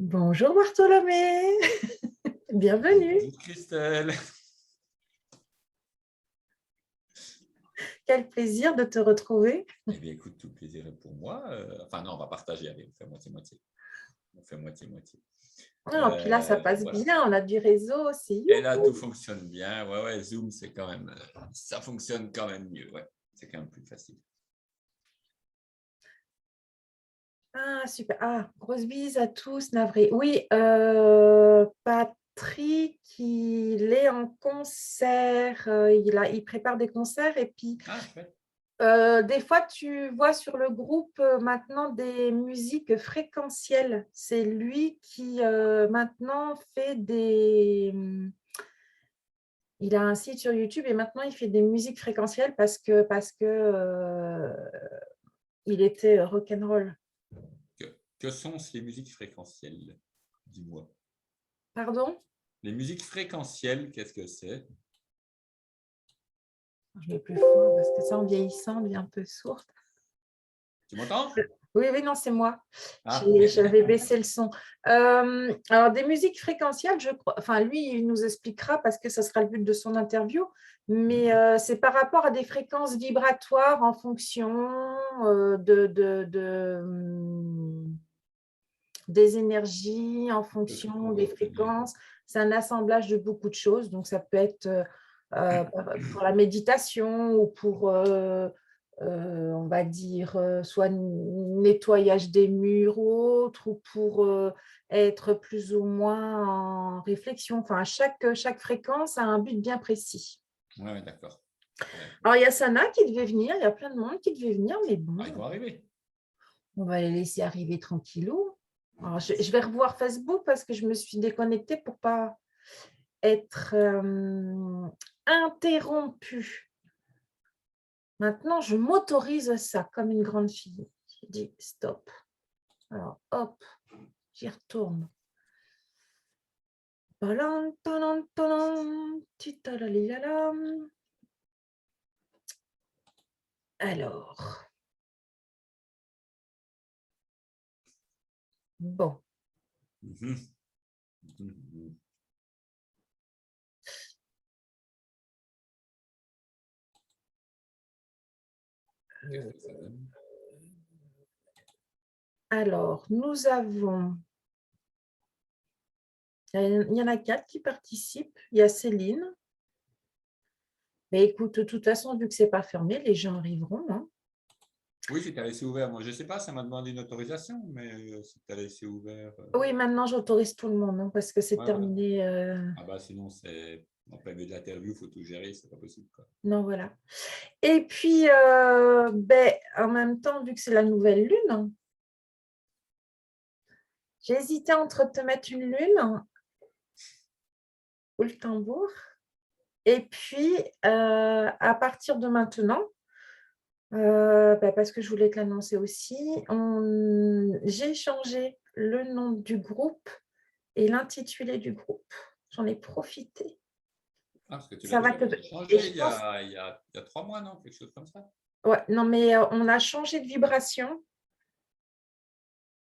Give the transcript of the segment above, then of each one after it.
Bonjour Bartholomé, bienvenue. Bonjour Christelle. Quel plaisir de te retrouver. Eh bien, écoute, tout plaisir est pour moi. Enfin, non, on va partager. Allez, on fait moitié-moitié. On fait moitié-moitié. Ah, puis là, ça passe Voilà. bien, on a du réseau aussi. Et là, tout fonctionne bien. Ouais, ouais, Zoom, c'est quand même, ça fonctionne quand même mieux. Ouais, c'est quand même plus facile. Ah, super. Ah, grosse bise à tous, navré. Oui, Patrick, il est en concert, il prépare des concerts et puis Ah, chouette. des fois, tu vois sur le groupe maintenant des musiques fréquentielles. C'est lui qui maintenant fait des... Il a un site sur YouTube et maintenant il fait des musiques fréquentielles parce que il était rock'n'roll. Que sont ces musiques fréquentielles? Dis-moi. Pardon? Les musiques fréquentielles, qu'est-ce que c'est? Je mets plus fort parce que ça, en vieillissant, on devient un peu sourde. Tu m'entends? Oui, oui, non, c'est moi. Ah, J'avais baissé le son. Alors, des musiques fréquentielles, je crois, enfin, lui, il nous expliquera parce que ce sera le but de son interview, mais c'est par rapport à des fréquences vibratoires en fonction des énergies, en de ce fonction qu'on va des obtenir. fréquences. C'est un assemblage de beaucoup de choses. Donc, ça peut être pour la méditation ou pour, on va dire, soit nettoyage des murs ou autre, ou pour être plus ou moins en réflexion. Enfin, chaque fréquence a un but bien précis. Ouais, ouais, d'accord. Ouais. Alors, il y a Sana qui devait venir, il y a plein de monde qui devait venir, mais bon, Ah, ils vont arriver. on va les laisser arriver tranquillou. Alors, je vais revoir Facebook parce que je me suis déconnectée pour ne pas être interrompue. Maintenant, je m'autorise ça comme une grande fille. Je dis stop. Alors, hop, j'y retourne. Alors, bon. Mhm. Mhm. Qu'est-ce que ça donne? Alors, nous avons... Il y en a 4 qui participent. Il y a Céline. Mais écoute, de toute façon, vu que ce n'est pas fermé, les gens arriveront. Hein. Oui, si tu as laissé ouvert. Moi, je ne sais pas, ça m'a demandé une autorisation, mais si tu as laissé ouvert. Oui, maintenant, j'autorise tout le monde hein, parce que c'est Ouais, voilà. terminé. Ah bah sinon, c'est en plein milieu de l'interview, il faut tout gérer, c'est pas possible. Quoi. Non, voilà. Et puis, en même temps, vu que c'est la nouvelle lune, j'ai hésité entre te mettre une lune ou le tambour. Et puis, à partir de maintenant, parce que je voulais te l'annoncer aussi, j'ai changé le nom du groupe et l'intitulé du groupe. J'en ai profité. Ah, parce que tu l'as Ça va déjà te... Et changé je pense... il y a 3 mois, non? Quelque chose comme ça. Ouais, non, mais on a changé de vibration.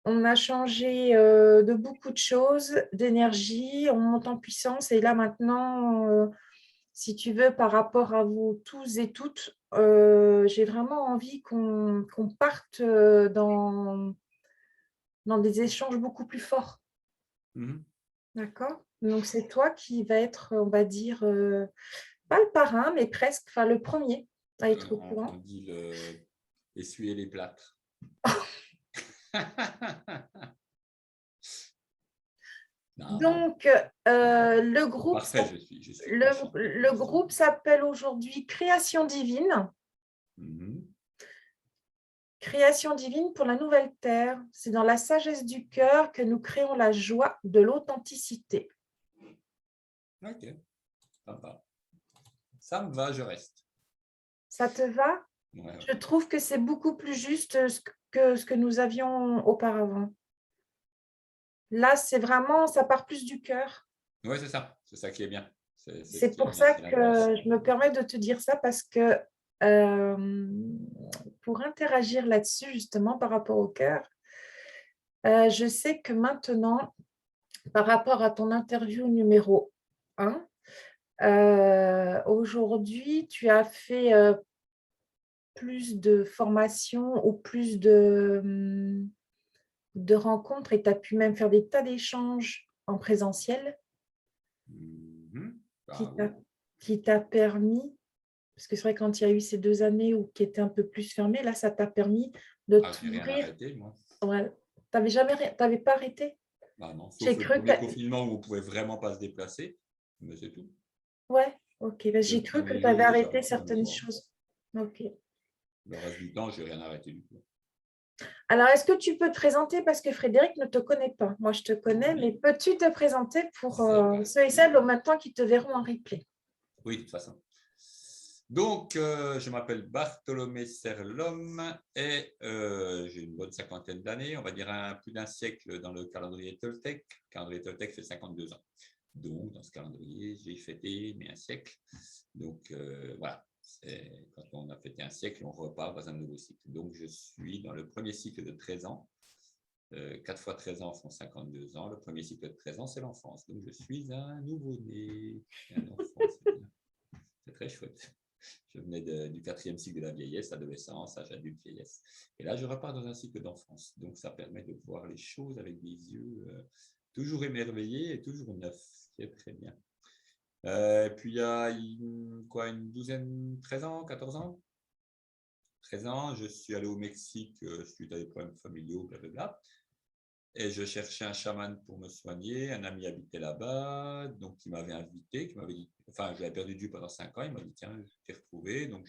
On a changé de beaucoup de choses, d'énergie, on monte en puissance. Et là, maintenant, si tu veux, par rapport à vous tous et toutes, j'ai vraiment envie qu'on parte dans des échanges beaucoup plus forts. Mhm. D'accord? Donc, c'est toi qui va être, on va dire, pas le parrain, mais presque, enfin, le premier à être au On courant. dit essuyer les plâtres. Non, non. Donc, le groupe, Parfait, je suis le, content. le Merci. groupe s'appelle aujourd'hui Création divine. Mhm. Création divine pour la nouvelle terre. C'est dans la sagesse du cœur que nous créons la joie de l'authenticité. Ok, sympa. Ça me va, je reste. Ça te va? Ouais, ouais. Je trouve que c'est beaucoup plus juste que ce que nous avions auparavant. Là, c'est vraiment, ça part plus du cœur. Ouais, c'est ça. C'est ça qui est bien. C'est ce C'est qui est pour bien, ça c'est que l'intention. je me permets de te dire ça parce que euh, pour interagir là-dessus, justement, par rapport au cœur, Je sais que maintenant, par rapport à ton interview numéro 1, aujourd'hui, tu as fait, plus de formations ou plus de rencontres et tu as pu même faire des tas d'échanges en présentiel Mhm. qui Ah t'a oui. qui t'a permis parce que c'est vrai quand il y a eu ces 2 années où qui étaient un peu plus fermées, là, ça t'a permis de Ah, j'ai rien t'ouvrir. arrêté, moi. Ouais. Tu avais pas arrêté? Ah non, sauf J'ai le cru premier que confinement où on ne pouvait vraiment pas se déplacer, mais c'est tout. ouais, OK, bah, Le j'ai cru que premier tu avais jour, arrêté j'avais plus rien à certaines voir. choses. OK. Le reste du temps, j'ai rien arrêté du tout. Alors, est-ce que tu peux te présenter parce que Frédéric ne te connaît pas? Moi, je te connais, mais Oui, peux-tu te présenter pour, c'est ceux et parti. celles au même temps qui te verront en replay? Oui, de toute façon. Donc, je m'appelle Bartholomé Serlom et j'ai une bonne cinquantaine d'années, on va dire plus d'un siècle dans le calendrier Toltec. Le calendrier Toltec fait 52 ans. Donc, dans ce calendrier, j'ai fêté mes un siècle. Donc, voilà. Quand on a fêté un siècle, on repart dans un nouveau cycle. Donc, je suis dans le premier cycle de 13 ans. 4 fois 13 ans font 52 ans. Le premier cycle de 13 ans, c'est l'enfance. Donc, je suis un nouveau-né, un enfant. C'est très chouette. Je venais du quatrième cycle de la vieillesse, adolescence, âge adulte, vieillesse. Et là, je repars dans un cycle d'enfance. Donc, ça permet de voir les choses avec des yeux toujours émerveillés et toujours neufs, ce qui est très bien. Puis, il y a une douzaine, 13 ans, 14 ans 13 ans, je suis allé au Mexique suite à des problèmes familiaux, blablabla. Et je cherchais un chaman pour me soigner. Un ami habitait là-bas, donc il m'avait invité, qui m'avait dit, enfin, j'avais perdu de vue pendant 5 ans. Il m'a dit, tiens, je t'ai retrouvé. Donc,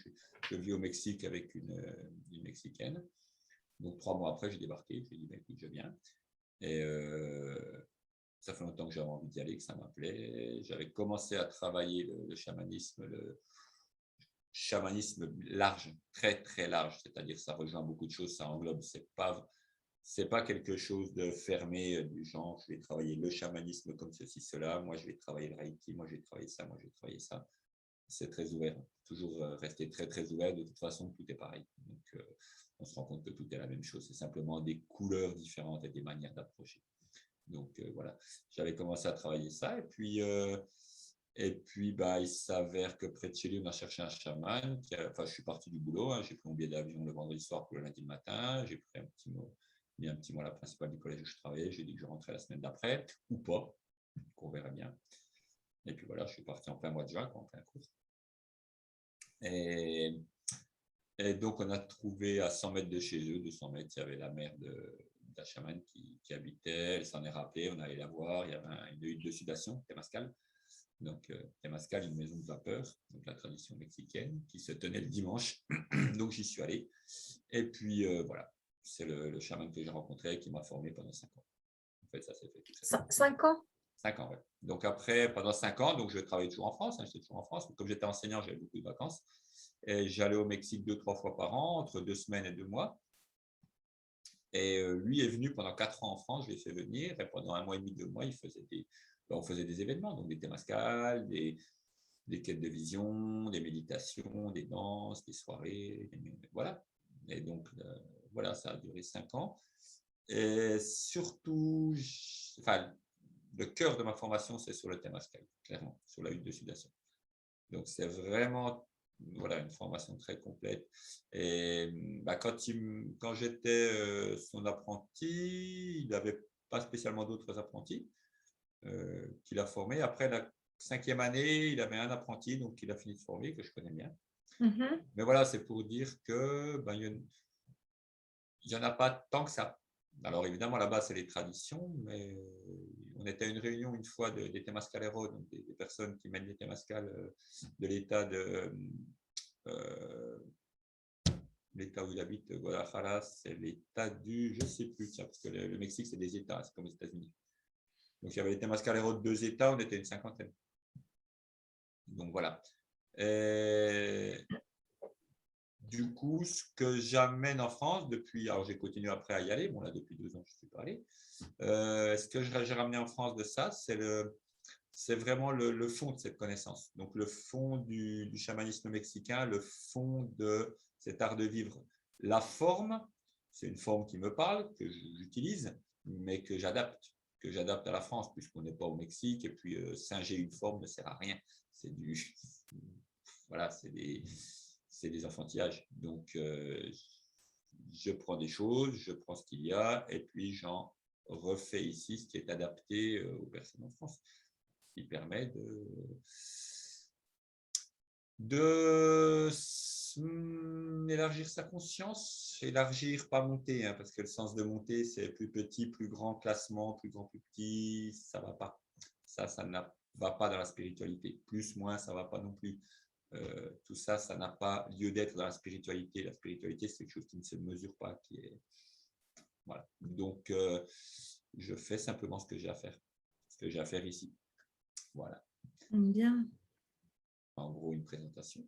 je vis au Mexique avec une Mexicaine. Donc, 3 mois après, j'ai débarqué. J'ai dit, ben, écoute, je viens. Et ça fait longtemps que j'avais envie d'y aller, que ça m'appelait. J'avais commencé à travailler le chamanisme large, très, très large. C'est-à-dire, ça rejoint beaucoup de choses, ça englobe. C'est pas quelque chose de fermé du genre je vais travailler le chamanisme comme ceci, cela, moi je vais travailler le reiki, moi je vais travailler ça, moi je vais travailler ça. C'est très ouvert, toujours rester très très ouvert, de toute façon tout est pareil. Donc on se rend compte que tout est la même chose, c'est simplement des couleurs différentes et des manières d'approcher. Donc voilà, j'avais commencé à travailler ça et puis bah, il s'avère que près de chez lui, on a cherché un chaman. Enfin, je suis parti du boulot, hein, j'ai pris mon billet d'avion le vendredi soir pour le lundi matin, j'ai pris mis un petit mot à la principale du collège où je travaillais, j'ai dit que je rentrais la semaine d'après, ou pas, qu'on verra bien. Et puis voilà, je suis parti en plein mois de juin, en plein cours. Et, et donc, on a trouvé à 100 mètres de chez eux, 200 mètres, il y avait la mère de la chamane qui habitait, elle s'en est rappelée, on allait la voir, il y avait une hutte de sudation, Temascal. Donc, Temascal, une maison de vapeur, donc la tradition mexicaine, qui se tenait le dimanche. Donc, j'y suis allé. Et puis, voilà, c'est le chaman que j'ai rencontré qui m'a formé pendant 5 ans. En fait, ça s'est fait tout seul. 5 ans? 5 ans, ouais. Donc, après, pendant 5 ans, donc je travaillais toujours en France, hein, j'étais toujours en France. Mais comme j'étais enseignant, j'avais beaucoup de vacances. Et j'allais au Mexique 2-3 fois par an, entre 2 semaines et 2 mois. Et lui est venu pendant 4 ans en France, je l'ai fait venir. Et pendant 1 mois et demi, 2 mois, on faisait des événements, donc des Temascal, des quêtes de vision, des méditations, des danses, des soirées, voilà. Et donc, voilà, ça a duré 5 ans. Et surtout, enfin, le cœur de ma formation, c'est sur le Temascal, clairement, sur la hutte de sudation. Donc, c'est vraiment voilà, une formation très complète. Et bah, quand j'étais son apprenti, il n'avait pas spécialement d'autres apprentis qu'il a formés. Après la 5e année, il avait un apprenti, donc il a fini de former, que je connais bien. Mmh. Mais voilà, c'est pour dire que ben, il n'y en a pas tant que ça. Alors évidemment, là-bas, c'est les traditions, mais on était à une réunion une fois des Temascaleros, donc des personnes qui mènent les Temascal de l'État euh, l'État où il habite, Guadalajara, c'est l'État je ne sais plus, tiens, parce que le Mexique, c'est des États, c'est comme les États-Unis. Donc il y avait les Temascaleros de 2 États, on était une cinquantaine. Donc voilà. Et du coup, ce que j'amène en France depuis, alors j'ai continué après à y aller, bon là depuis 2 ans je ne suis pas allé, ce que j'ai ramené en France de ça, c'est vraiment le fond de cette connaissance. Donc le fond du chamanisme mexicain, le fond de cet art de vivre. La forme, c'est une forme qui me parle, que j'utilise, mais que j'adapte à la France, puisqu'on n'est pas au Mexique, et puis singer une forme ne sert à rien. C'est voilà, c'est des enfantillages. Donc, je prends des choses, je prends ce qu'il y a, et puis j'en refais ici ce qui est adapté aux personnes en France, ce qui permet de élargir sa conscience, élargir, pas monter, hein, parce que le sens de monter, c'est plus petit, plus grand classement, plus grand, plus petit, ça va pas. Ça ne va pas dans la spiritualité. Plus, moins, ça va pas non plus. Tout ça, ça n'a pas lieu d'être dans la spiritualité. La spiritualité, c'est quelque chose qui ne se mesure pas, qui est voilà. Donc, je fais simplement ce que j'ai à faire ici. Voilà. Bien. En gros, une présentation.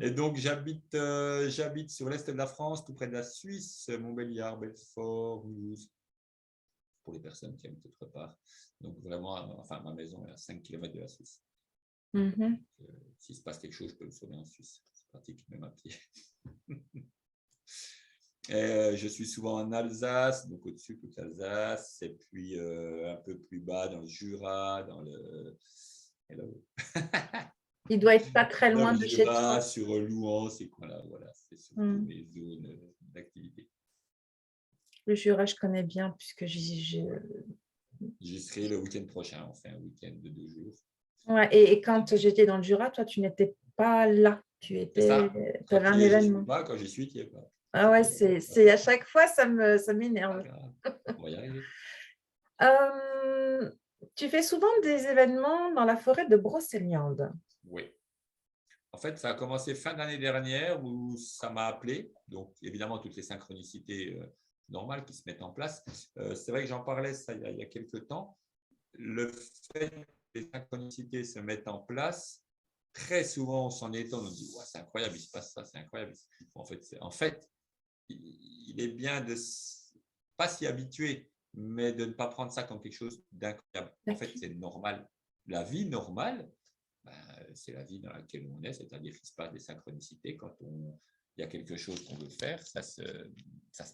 Et donc, j'habite sur l'est de la France, tout près de la Suisse, Montbéliard, Belfort, Mulhouse, pour les personnes qui habitent autre part. Donc, vraiment, enfin, ma maison est à 5 km de la Suisse. S'il se passe quelque chose, je peux le sauver en Suisse. C'est pratique, même à pied. Et, je suis souvent en Alsace, donc au-dessus, toute l'Alsace, et puis un peu plus bas, dans le Jura, dans le... Il doit être pas très loin de chez toi. Sur Louhans, c'est quoi là, voilà, c'est surtout mes zones d'activité. Le Jura, je connais bien puisque J'y serai le week-end prochain, on fait un week-end de 2 jours. Ouais, et quand j'étais dans le Jura, toi, tu n'étais pas là. Tu avais un événement. Quand j'y suis, tu n'y es pas. Ah ouais, c'est à chaque fois, ça m'énerve. On va y arriver. Tu fais souvent des événements dans la forêt de Brocéliande. Oui. En fait, ça a commencé fin d'année dernière où ça m'a appelé. Donc, évidemment, toutes les synchronicités normales qui se mettent en place. C'est vrai que j'en parlais ça, il y a quelques temps. Le fait que les synchronicités se mettent en place, très souvent, on s'en étonne. On dit ouais, c'est incroyable, il se passe ça, c'est incroyable. En fait, il est bien de pas s'y habituer, mais de ne pas prendre ça comme quelque chose d'incroyable. En fait, c'est normal. La vie normale, c'est la vie dans laquelle on est, c'est-à-dire qu'il se passe des synchronicités. Quand il y a quelque chose qu'on veut faire, ça se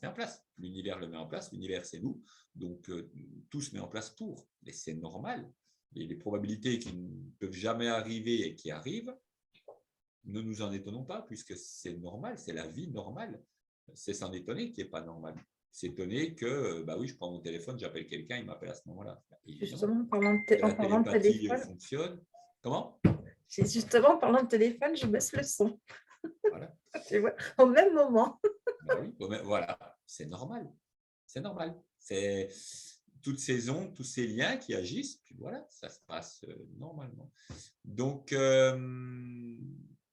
met en place. L'univers le met en place, l'univers c'est nous, donc tout se met en place pour. Et c'est normal. Et les probabilités qui ne peuvent jamais arriver et qui arrivent, ne nous en étonnons pas, puisque c'est normal, c'est la vie normale. C'est s'en étonner qui n'est pas normal. S'étonner que, bah oui, je prends mon téléphone, j'appelle quelqu'un, il m'appelle à ce moment-là. Justement, en parlant de téléphone, fonctionne. Comment? Justement, en parlant de téléphone, je baisse le son. Voilà. Tu vois, au même moment. Bah oui, voilà, c'est normal. C'est normal. C'est toutes ces ondes, tous ces liens qui agissent, puis voilà, ça se passe normalement. Donc,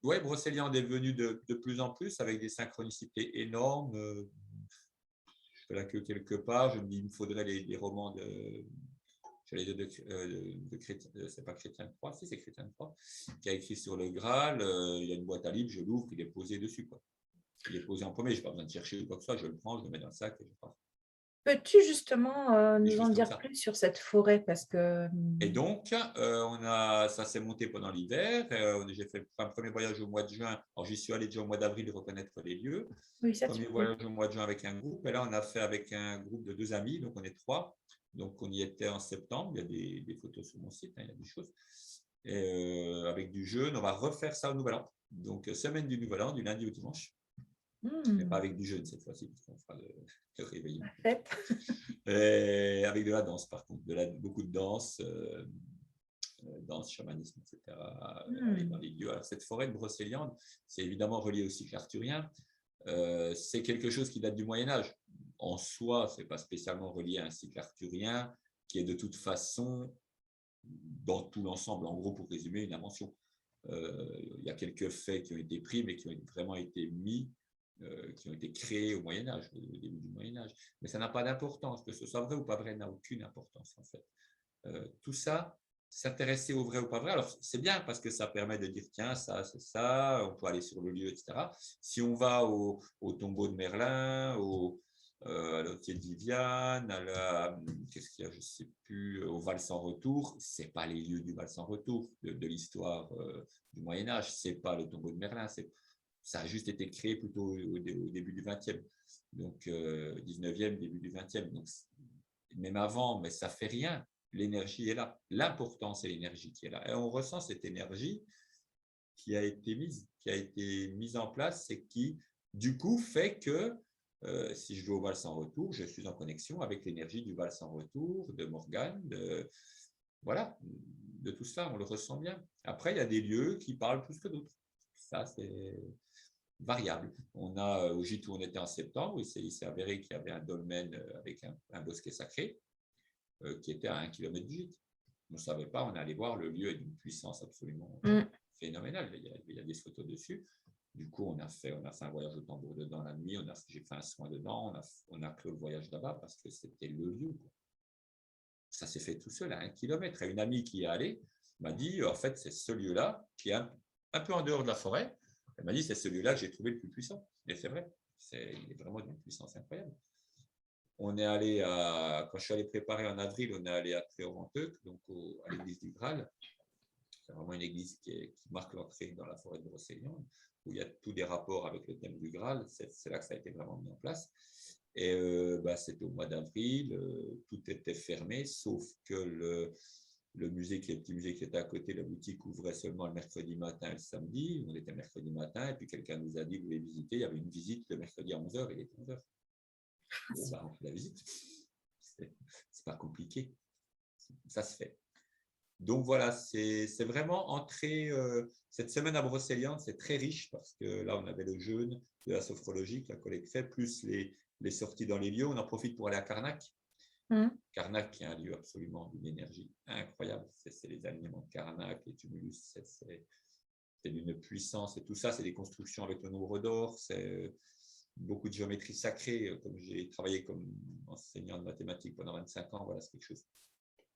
ouais, Brocéliande est venu de plus en plus avec des synchronicités énormes. Je fais la queue quelque part, je me dis, il me faudrait les romans de Chrétien, c'est pas Chrétien de Troyes, si c'est Chrétien de Troyes, qui a écrit sur le Graal. Il y a une boîte à livres, je l'ouvre, il est posé dessus, quoi. Il est posé en premier, je n'ai pas besoin de chercher quoi que ce soit, je le prends, je le mets dans le sac et je pars. Peux-tu justement nous en dire plus sur cette forêt parce que... Et donc, ça s'est monté pendant l'hiver. J'ai fait un premier voyage au mois de juin. Alors, j'y suis allé déjà au mois d'avril reconnaître les lieux. Oui, ça, premier voyage au mois de juin avec un groupe. Et là, on a fait avec un groupe de 2 amis, donc on est 3. Donc, on y était en septembre. Il y a des photos sur mon site, hein, il y a des choses. Et, avec du jeûne, on va refaire ça au Nouvel An. Donc, semaine du Nouvel An, du lundi au dimanche. Mais pas avec du jeûne cette fois-ci, parce qu'on fera le réveillon. Et avec de la danse, par contre, beaucoup de danse, danse, chamanisme, etc. Dans les lieux. Alors, cette forêt de Brocéliande, c'est évidemment relié au cycle arthurien. C'est quelque chose qui date du Moyen-Âge. En soi, ce n'est pas spécialement relié à un cycle arthurien qui est de toute façon, dans tout l'ensemble, en gros, pour résumer, une invention. Il y a quelques faits qui ont été pris, mais qui ont vraiment été mis, qui ont été créés au Moyen-Âge, au début du Moyen-Âge. Mais ça n'a pas d'importance. Que ce soit vrai ou pas vrai n'a aucune importance, en fait. Tout ça, s'intéresser au vrai ou pas vrai, alors c'est bien parce que ça permet de dire tiens, ça, c'est ça, on peut aller sur le lieu, etc. Si on va au tombeau de Merlin, à l'hôtel de Viviane, qu'est-ce qu'il y a, je sais plus, au Val sans retour, c'est pas les lieux du Val sans retour de l'histoire du Moyen-Âge, c'est pas le tombeau de Merlin, Ça a juste été créé plutôt au début du 20e, donc 19e, début du 20e. Donc, même avant, mais ça ne fait rien. L'énergie est là. L'important, c'est l'énergie qui est là. Et on ressent cette énergie qui a été mise en place et qui, du coup, fait que si je vais au Val sans retour, je suis en connexion avec l'énergie du Val sans retour, de Morgane, voilà, de tout ça, on le ressent bien. Après, il y a des lieux qui parlent plus que d'autres. Ça, c'est variable. On a, au gîte où on était en septembre, il s'est avéré qu'il y avait un dolmen avec un bosquet sacré qui était à 1 kilomètre du gîte. On ne savait pas, on est allé voir, le lieu est d'une puissance absolument phénoménale. Il y a des photos dessus. Du coup, on a fait un voyage au tambour dedans la nuit, j'ai fait un soin dedans, on a clos le voyage là-bas parce que c'était le lieu, quoi. Ça s'est fait tout seul à 1 kilomètre. Et une amie qui est allée m'a dit, en fait, c'est ce lieu-là qui est un peu en dehors de la forêt. Elle m'a dit, c'est celui-là que j'ai trouvé le plus puissant. Et c'est vrai, il est vraiment d'une puissance incroyable. On est allé quand je suis allé préparer en avril, on est allé à Tréoranteuc, donc à l'église du Graal. C'est vraiment une église qui marque l'entrée dans la forêt de Brocéliande, où il y a tous des rapports avec le thème du Graal. C'est là que ça a été vraiment mis en place. Et c'était au mois d'avril, tout était fermé, sauf que le petit musée qui était à côté, la boutique ouvrait seulement le mercredi matin et le samedi. On était mercredi matin, et puis quelqu'un nous a dit, vous voulez visiter. Il y avait une visite le mercredi à 11h, il était 11h. Bon, on fait la visite. C'est pas compliqué. Ça se fait. Donc voilà, c'est vraiment entré. Cette semaine à Brocéliande, c'est très riche parce que là, on avait le jeûne de la sophrologie que la collègue fait, plus les sorties dans les lieux. On en profite pour aller à Carnac. Carnac, qui est un lieu absolument d'une énergie incroyable. C'est les alignements de Carnac, les tumulus, c'est d'une puissance. Et tout ça, c'est des constructions avec le nombre d'or. C'est beaucoup de géométrie sacrée. Comme j'ai travaillé comme enseignant de mathématiques pendant 25 ans, voilà, c'est quelque chose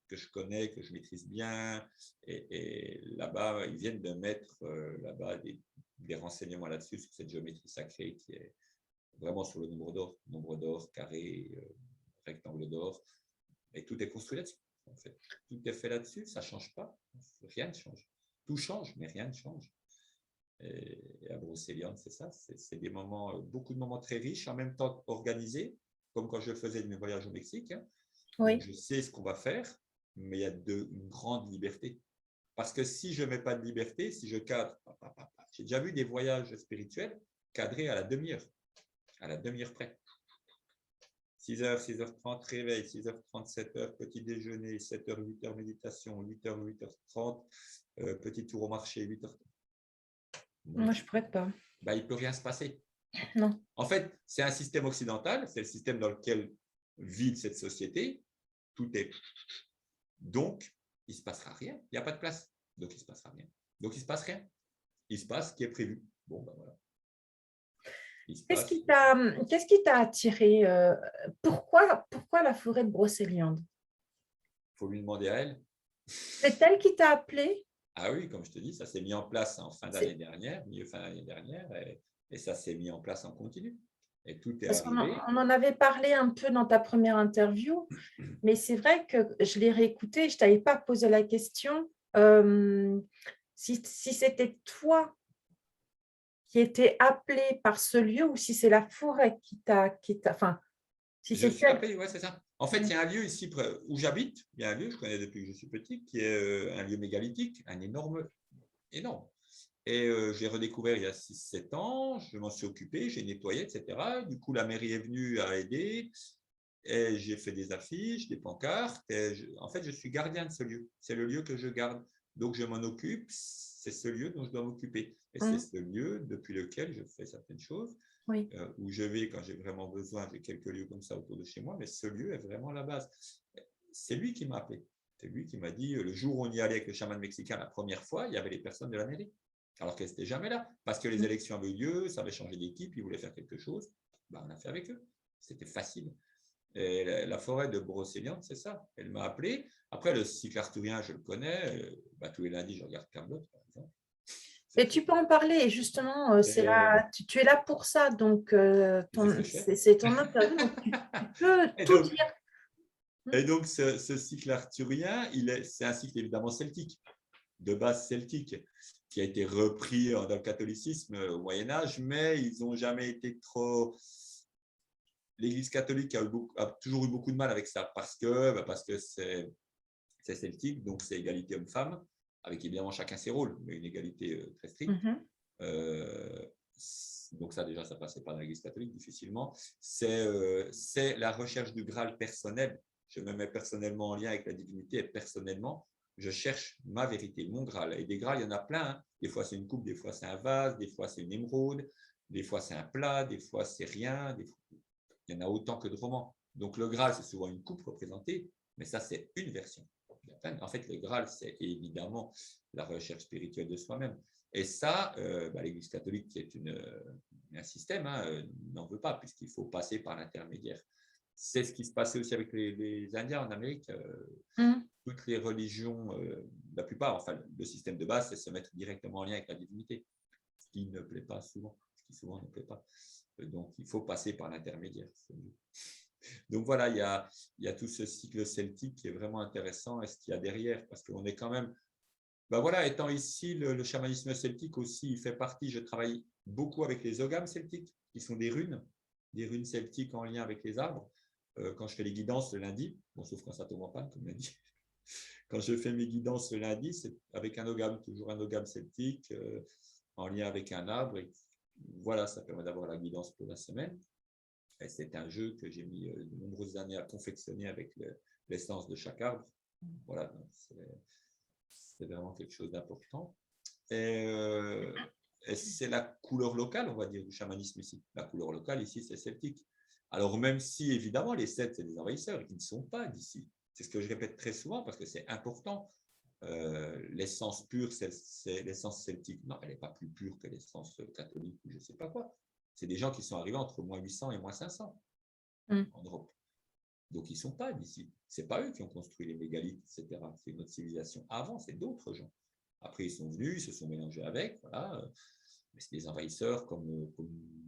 que je connais, que je maîtrise bien. Et là-bas, ils viennent de mettre là-bas des renseignements là-dessus, sur cette géométrie sacrée qui est vraiment sur le nombre d'or, carré, rectangle d'or. Et tout est construit là-dessus. En fait. Tout est fait là-dessus, ça ne change pas. Rien ne change. Tout change, mais rien ne change. Et à Brocéliande, c'est ça. C'est des moments, beaucoup de moments très riches, en même temps organisés, comme quand je faisais de mes voyages au Mexique. Oui. Je sais ce qu'on va faire, mais il y a une grande liberté. Parce que si je ne mets pas de liberté, si je cadre, j'ai déjà vu des voyages spirituels cadrés à la demi-heure près. 6h, 6h30, réveil, 6h30, 7h, petit déjeuner, 7h, 8h, méditation, 8h, 8h30, petit tour au marché, 8h. Moi, je ne pourrais pas. Il ne peut rien se passer. Non. En fait, c'est un système occidental, c'est le système dans lequel vit cette société. Tout est. Donc, il ne se passera rien. Il n'y a pas de place. Donc, il ne se passera rien. Donc, il ne se passe rien. Il se passe ce qui est prévu. Bon, voilà. Qu'est-ce qui t'a attiré pourquoi la forêt de Brocéliande? Il faut lui demander à elle. C'est elle qui t'a appelé? Ah oui, comme je te dis, ça s'est mis en place en fin d'année dernière, milieu fin d'année dernière, et ça s'est mis en place en continu. Et tout est arrivé. On en avait parlé un peu dans ta première interview, mais c'est vrai que je l'ai réécouté, je ne t'avais pas posé la question si c'était toi qui étais appelé par ce lieu ou si c'est la forêt qui t'a enfin, si je suis appelé, ouais, c'est ça. En fait, il y a un lieu ici où j'habite, il y a un lieu, je connais depuis que je suis petit, qui est un lieu mégalithique, un énorme. Et j'ai redécouvert il y a 6-7 ans, je m'en suis occupé, j'ai nettoyé, etc. Du coup, la mairie est venue à aider, et j'ai fait des affiches, des pancartes. En fait, je suis gardien de ce lieu. C'est le lieu que je garde. Donc, je m'en occupe, c'est ce lieu dont je dois m'occuper. Et c'est ce lieu depuis lequel je fais certaines choses, où je vais quand j'ai vraiment besoin. J'ai quelques lieux comme ça autour de chez moi, mais ce lieu est vraiment la base. C'est lui qui m'a appelé. C'est lui qui m'a dit, le jour où on y allait avec le chaman mexicain la première fois, il y avait les personnes de la mairie. Alors qu'elles n'étaient jamais là, parce que les élections avaient eu lieu, ça avait changé d'équipe, ils voulaient faire quelque chose, on a fait avec eux. C'était facile. Et la forêt de Brocéliande, c'est ça. Elle m'a appelé. Après, le cycle arthurien, je le connais. Tous les lundis, je regarde Camelot, par exemple. Et tu peux en parler, justement, tu es là pour ça, donc c'est ton interview, donc tu peux tout dire. Et donc, ce cycle arthurien, c'est un cycle évidemment celtique. de base celtique qui a été repris dans le catholicisme au Moyen-Âge, mais ils n'ont jamais été trop… L'Église catholique a toujours eu beaucoup de mal avec ça parce que c'est celtique, donc c'est égalité homme-femme, avec évidemment chacun ses rôles, mais une égalité très stricte. Donc ça, déjà, ça passait pas dans l'Église catholique difficilement. C'est la recherche du Graal personnel. Je me mets personnellement en lien avec la divinité et personnellement, je cherche ma vérité, mon Graal. Et des Graals, il y en a plein. Hein. Des fois, c'est une coupe, des fois, c'est un vase, des fois, c'est une émeraude, des fois, c'est un plat, des fois, c'est rien. Il y en a autant que de romans. Donc, le Graal, c'est souvent une coupe représentée, mais ça, c'est une version. En fait, le Graal, c'est évidemment la recherche spirituelle de soi-même. Et ça, l'Église catholique, qui est un système, n'en veut pas, puisqu'il faut passer par l'intermédiaire. C'est ce qui se passait aussi avec les Indiens en Amérique. Toutes les religions, la plupart, enfin, le système de base, c'est se mettre directement en lien avec la divinité, ce qui ne plaît pas souvent, ce qui souvent ne plaît pas. Donc, il faut passer par l'intermédiaire. Donc voilà, il y a tout ce cycle celtique qui est vraiment intéressant et ce qu'il y a derrière, parce qu'on est quand même… voilà, étant ici, le chamanisme celtique aussi, il fait partie, je travaille beaucoup avec les oghams celtiques, qui sont des runes celtiques en lien avec les arbres. Quand je fais les guidances le lundi, bon, sauf quand ça tombe en panne, comme lundi. Quand je fais mes guidances le lundi, c'est avec un ogham, toujours un ogham celtique, en lien avec un arbre. Et voilà, ça permet d'avoir la guidance pour la semaine. Et c'est un jeu que j'ai mis de nombreuses années à confectionner avec l'essence de chaque arbre. Voilà, donc c'est vraiment quelque chose d'important. Et c'est la couleur locale, on va dire, du chamanisme ici. La couleur locale ici, c'est celtique. Alors, même si, évidemment, les Celtes, c'est des envahisseurs, ils ne sont pas d'ici. C'est ce que je répète très souvent parce que c'est important. L'essence pure, c'est l'essence celtique. Non, elle n'est pas plus pure que l'essence catholique ou je ne sais pas quoi. C'est des gens qui sont arrivés entre moins 800 et moins 500 en Europe. Donc, ils ne sont pas d'ici. Ce n'est pas eux qui ont construit les mégalithes, etc. C'est notre civilisation. Avant, c'est d'autres gens. Après, ils sont venus, ils se sont mélangés avec, voilà. Mais c'est des envahisseurs comme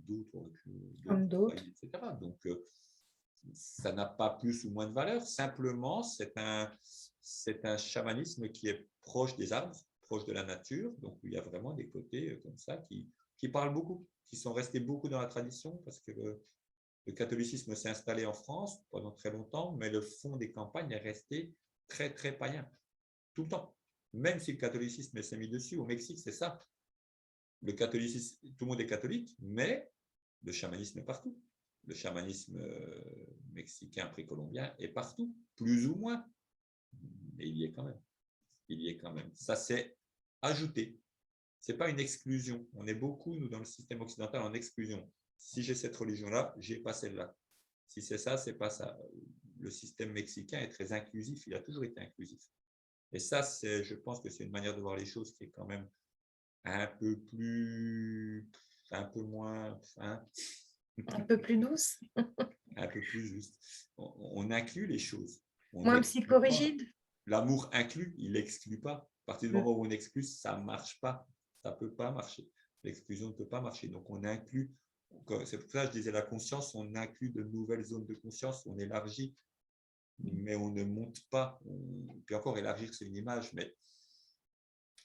d'autres, etc. Donc, ça n'a pas plus ou moins de valeur. Simplement, c'est un chamanisme qui est proche des arbres, proche de la nature. Donc, il y a vraiment des côtés comme ça qui parlent beaucoup, qui sont restés beaucoup dans la tradition parce que le catholicisme s'est installé en France pendant très longtemps, mais le fond des campagnes est resté très, très païen, tout le temps. Même si le catholicisme s'est mis dessus, au Mexique, c'est ça. Le catholicisme, tout le monde est catholique, mais le chamanisme est partout. Le chamanisme mexicain précolombien est partout, plus ou moins. Mais il y est quand même. Il y est quand même. Ça s'est ajouté. Ce n'est pas une exclusion. On est beaucoup, nous, dans le système occidental, en exclusion. Si j'ai cette religion-là, je n'ai pas celle-là. Si c'est ça, ce n'est pas ça. Le système mexicain est très inclusif. Il a toujours été inclusif. Et ça, je pense que c'est une manière de voir les choses qui est quand même un peu moins… Un peu plus douce. Un peu plus juste. On inclut les choses. Moins psychorigide. L'amour inclut, il n'exclut pas. À partir du moment où on exclut, ça ne marche pas. Ça ne peut pas marcher. L'exclusion ne peut pas marcher. Donc, on inclut. C'est pour ça que je disais la conscience, on inclut de nouvelles zones de conscience, on élargit, mais on ne monte pas. Puis encore, élargir, c'est une image, mais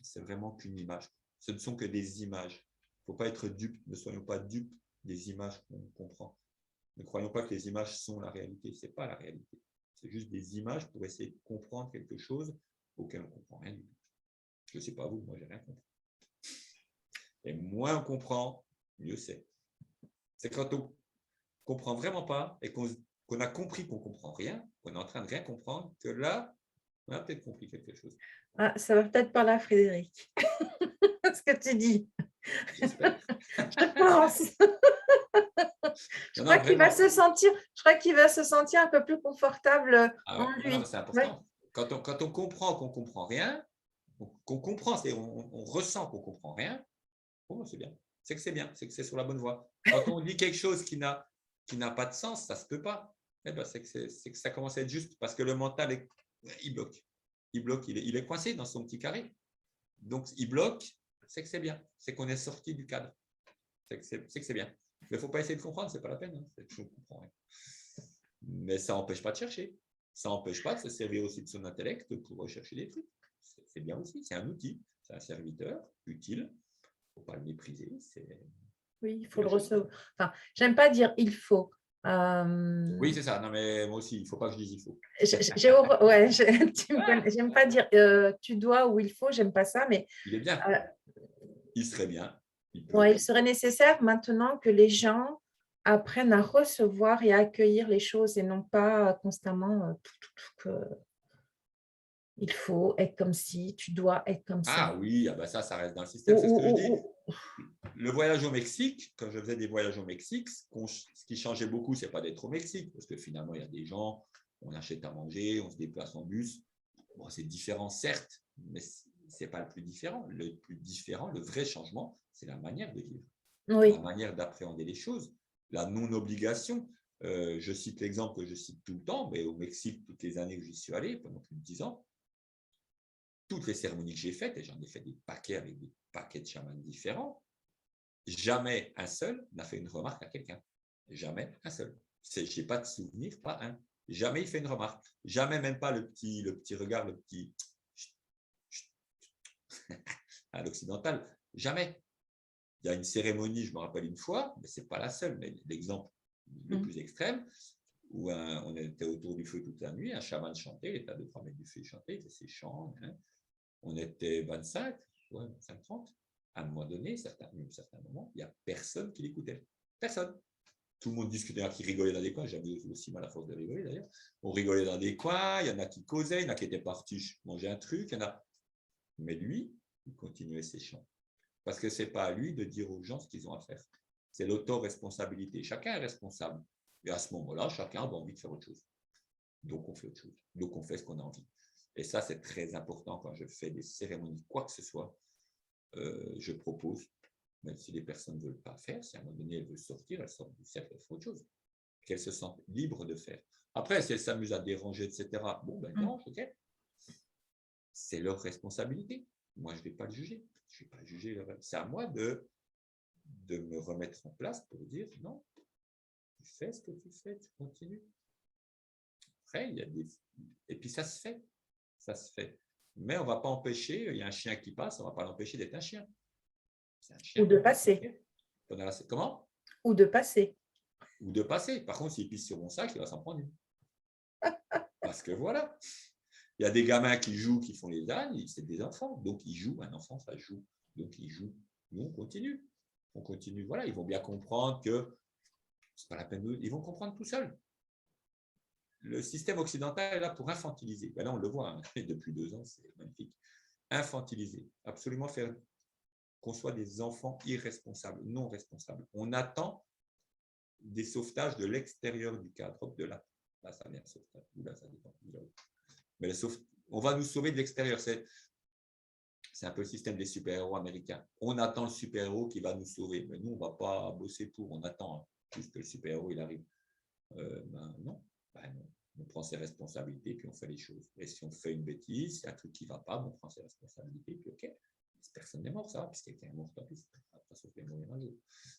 c'est vraiment qu'une image. Ce ne sont que des images. Il ne faut pas être dupe, ne soyons pas dupes des images qu'on comprend. Ne croyons pas que les images sont la réalité. Ce n'est pas la réalité. C'est juste des images pour essayer de comprendre quelque chose auquel on ne comprend rien du tout. Je ne sais pas vous, moi, je n'ai rien compris. Et moins on comprend, mieux c'est. C'est quand on ne comprend vraiment pas et qu'on a compris qu'on ne comprend rien, qu'on est en train de rien comprendre, que là, on a peut-être compris quelque chose. Ah, ça va peut-être parler à Frédéric. Ce que tu dis. J'espère. Je pense. Je crois qu'il va se sentir un peu plus confortable en lui. C'est important. Ouais. Quand on comprend qu'on ne comprend rien, qu'on comprend, on ressent qu'on ne comprend rien, bon, c'est bien. C'est que c'est bien, c'est que c'est sur la bonne voie. Quand on dit quelque chose qui n'a pas de sens, ça ne se peut pas. Eh ben, c'est que ça commence à être juste parce que le mental, il bloque. Il est coincé dans son petit carré. Donc, il bloque, c'est que c'est bien. C'est qu'on est sorti du cadre. C'est que c'est bien. Mais il ne faut pas essayer de comprendre, ce n'est pas la peine. Hein. Je ne comprends rien. Mais ça n'empêche pas de chercher. Ça n'empêche pas de se servir aussi de son intellect pour rechercher des trucs. c'est bien aussi, c'est un outil, c'est un serviteur utile, il ne faut pas le mépriser. Oui, il faut le recevoir. Enfin, j'aime pas dire il faut. Oui, c'est ça. Non, mais moi aussi, il ne faut pas que je dise il faut. Ouais, tu me connais, j'aime pas dire tu dois ou il faut, j'aime pas ça, mais Il est bien. Il serait bien. ouais, il serait nécessaire maintenant que les gens apprennent à recevoir et à accueillir les choses et non pas constamment il faut être comme ci, tu dois être comme ça. Ah oui, ah ben ça reste dans le Ou, système. C'est ce que je dis. ou- Le voyage au Mexique, quand je faisais des voyages au Mexique, ce qui changeait beaucoup, ce n'est pas d'être au Mexique, parce que finalement, il y a des gens, on achète à manger, on se déplace en bus. Bon, c'est différent, certes, mais ce n'est pas le plus différent. Le plus différent, le vrai changement, c'est la manière de vivre, la oui, manière d'appréhender les choses, la non-obligation. Je cite l'exemple que je cite tout le temps, mais au Mexique, toutes les années que j'y suis allé, pendant plus de 10 ans, toutes les cérémonies que j'ai faites, et j'en ai fait des paquets avec des paquets de chamans différents, jamais un seul n'a fait une remarque à quelqu'un. Jamais un seul. Je n'ai pas de souvenir, pas un. Jamais il fait une remarque. Jamais, même pas le petit regard, le petit à l'occidental. Jamais. Il y a une cérémonie, je me rappelle une fois, mais ce n'est pas la seule, mais l'exemple le plus extrême, où on était autour du feu toute la nuit, un chaman chantait, il était à 2-3 mètres du feu, il chantait, il faisait ses chants. Hein. On était 25, 30. À un moment donné, certains moments, il n'y a personne qui l'écoutait. Personne. Tout le monde discutait, qui rigolait dans des coins. J'avais aussi mal à force de rigoler d'ailleurs. On rigolait dans des coins, il y en a qui causaient, il y en a qui étaient partis manger un truc, il y en a. Mais lui, il continuait ses chants. Parce que ce n'est pas à lui de dire aux gens ce qu'ils ont à faire. C'est l'autoresponsabilité. Chacun est responsable. Et à ce moment-là, chacun a envie de faire autre chose. Donc, on fait autre chose. Donc, on fait ce qu'on a envie. Et ça, c'est très important quand je fais des cérémonies, quoi que ce soit. Je propose, même si les personnes ne veulent pas faire, si à un moment donné elles veulent sortir, elles sortent du cercle, elles font autre chose. Qu'elles se sentent libres de faire. Après, si elles s'amusent à déranger, etc., bon, ben non, ok. C'est leur responsabilité. Moi, je ne vais pas le juger. Je vais pas juger. C'est à moi de me remettre en place pour dire non, tu fais ce que tu fais, tu continues. Après, il y a des. Et puis ça se fait. Ça se fait. Mais on ne va pas empêcher, il y a un chien qui passe, on ne va pas l'empêcher d'être un chien. C'est un chien. ou de passer. Comment? Ou de passer. Ou de passer. Par contre, s'il pisse sur mon sac, il va s'en prendre une. Parce que voilà. Il y a des gamins qui jouent, qui font les ânes, c'est des enfants. Donc, ils jouent. Un enfant, ça joue. Donc, ils jouent. Nous, on continue. On continue. Voilà, ils vont bien comprendre que c'est pas la peine de. Ils vont comprendre tout seuls. Le système occidental est là pour infantiliser. Ben là, on le voit hein, depuis 2 ans, c'est magnifique. Infantiliser. Absolument faire qu'on soit des enfants irresponsables, non responsables. On attend des sauvetages de l'extérieur du cadre. De là, ça vient sauvetage. Là, ça dépend. Mais on va nous sauver de l'extérieur. C'est un peu le système des super-héros américains. On attend le super-héros qui va nous sauver. Mais nous, on ne va pas bosser pour. On attend juste que le super-héros il arrive. Non. On prend ses responsabilités puis on fait les choses. Et si on fait une bêtise, il y a un truc qui ne va pas, on prend ses responsabilités puis ok. Personne n'est mort, ça, puisque quelqu'un est mort, tant pis, sauf les mourir un jour.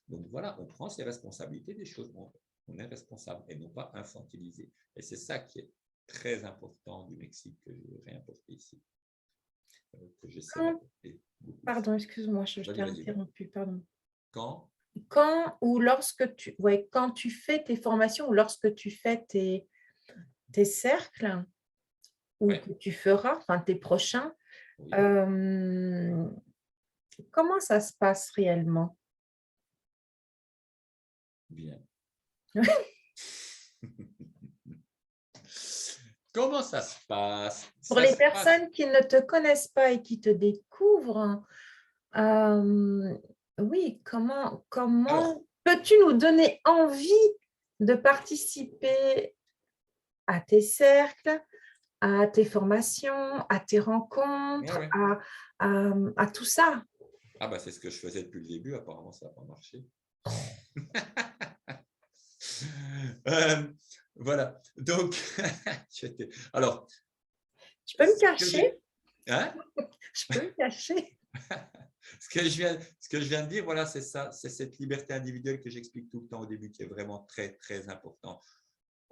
Donc voilà, on prend ses responsabilités des choses. On est responsable et non pas infantilisé. Et c'est ça qui est très important du Mexique que je vais réimporter ici. Que j'essaie d'apporter beaucoup. Pardon, excuse-moi, je t'ai interrompu, pardon. Quand ou lorsque quand tu fais tes formations ou lorsque tu fais tes cercles ou que tu feras, enfin tes prochains, comment ça se passe réellement? Bien. Comment ça se passe? Pour les personnes qui ne te connaissent pas et qui te découvrent, oui, comment peux-tu nous donner envie de participer à tes cercles, à tes formations, à tes rencontres, à tout ça? Ah bah c'est ce que je faisais depuis le début, apparemment ça n'a pas marché. Voilà, donc, alors... Je peux me cacher? Hein? Je peux me cacher? Ce que je viens de dire, voilà, c'est ça, c'est cette liberté individuelle que j'explique tout le temps au début qui est vraiment très, très important.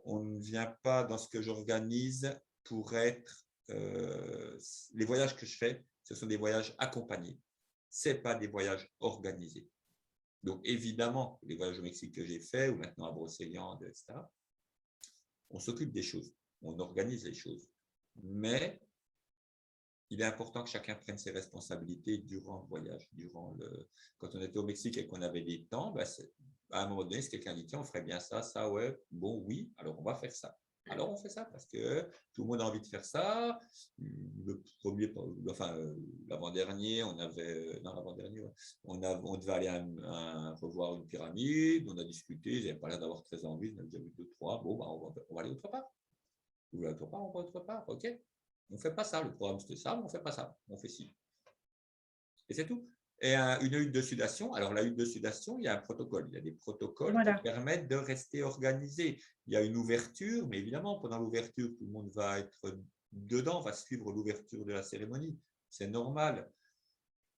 On ne vient pas dans ce que j'organise pour être les voyages que je fais, ce sont des voyages accompagnés. Ce n'est pas des voyages organisés. Donc, évidemment, les voyages au Mexique que j'ai faits, ou maintenant à Brocéliande, etc., on s'occupe des choses, on organise les choses. Mais il est important que chacun prenne ses responsabilités durant le voyage. Quand on était au Mexique et qu'on avait des temps, à un moment donné, si quelqu'un dit, tiens, on ferait bien ça, ça, ouais, bon, oui, alors on va faire ça. Alors on fait ça parce que tout le monde a envie de faire ça. Le premier, enfin, l'avant-dernier, on avait, non, l'avant-dernier, ouais, on devait aller revoir une pyramide, on a discuté, ils n'avaient pas l'air d'avoir très envie, on a déjà vu 2, 3, bon, on va aller autre part. Vous voulez autre part, on va autre part, ok. On ne fait pas ça, le programme c'était ça, mais on ne fait pas ça, on fait ci. Et c'est tout. Et une hutte de sudation, alors la hutte de sudation, il y a un protocole. Il y a des protocoles qui permettent de rester organisé. Il y a une ouverture, mais évidemment, pendant l'ouverture, tout le monde va être dedans, va suivre l'ouverture de la cérémonie. C'est normal.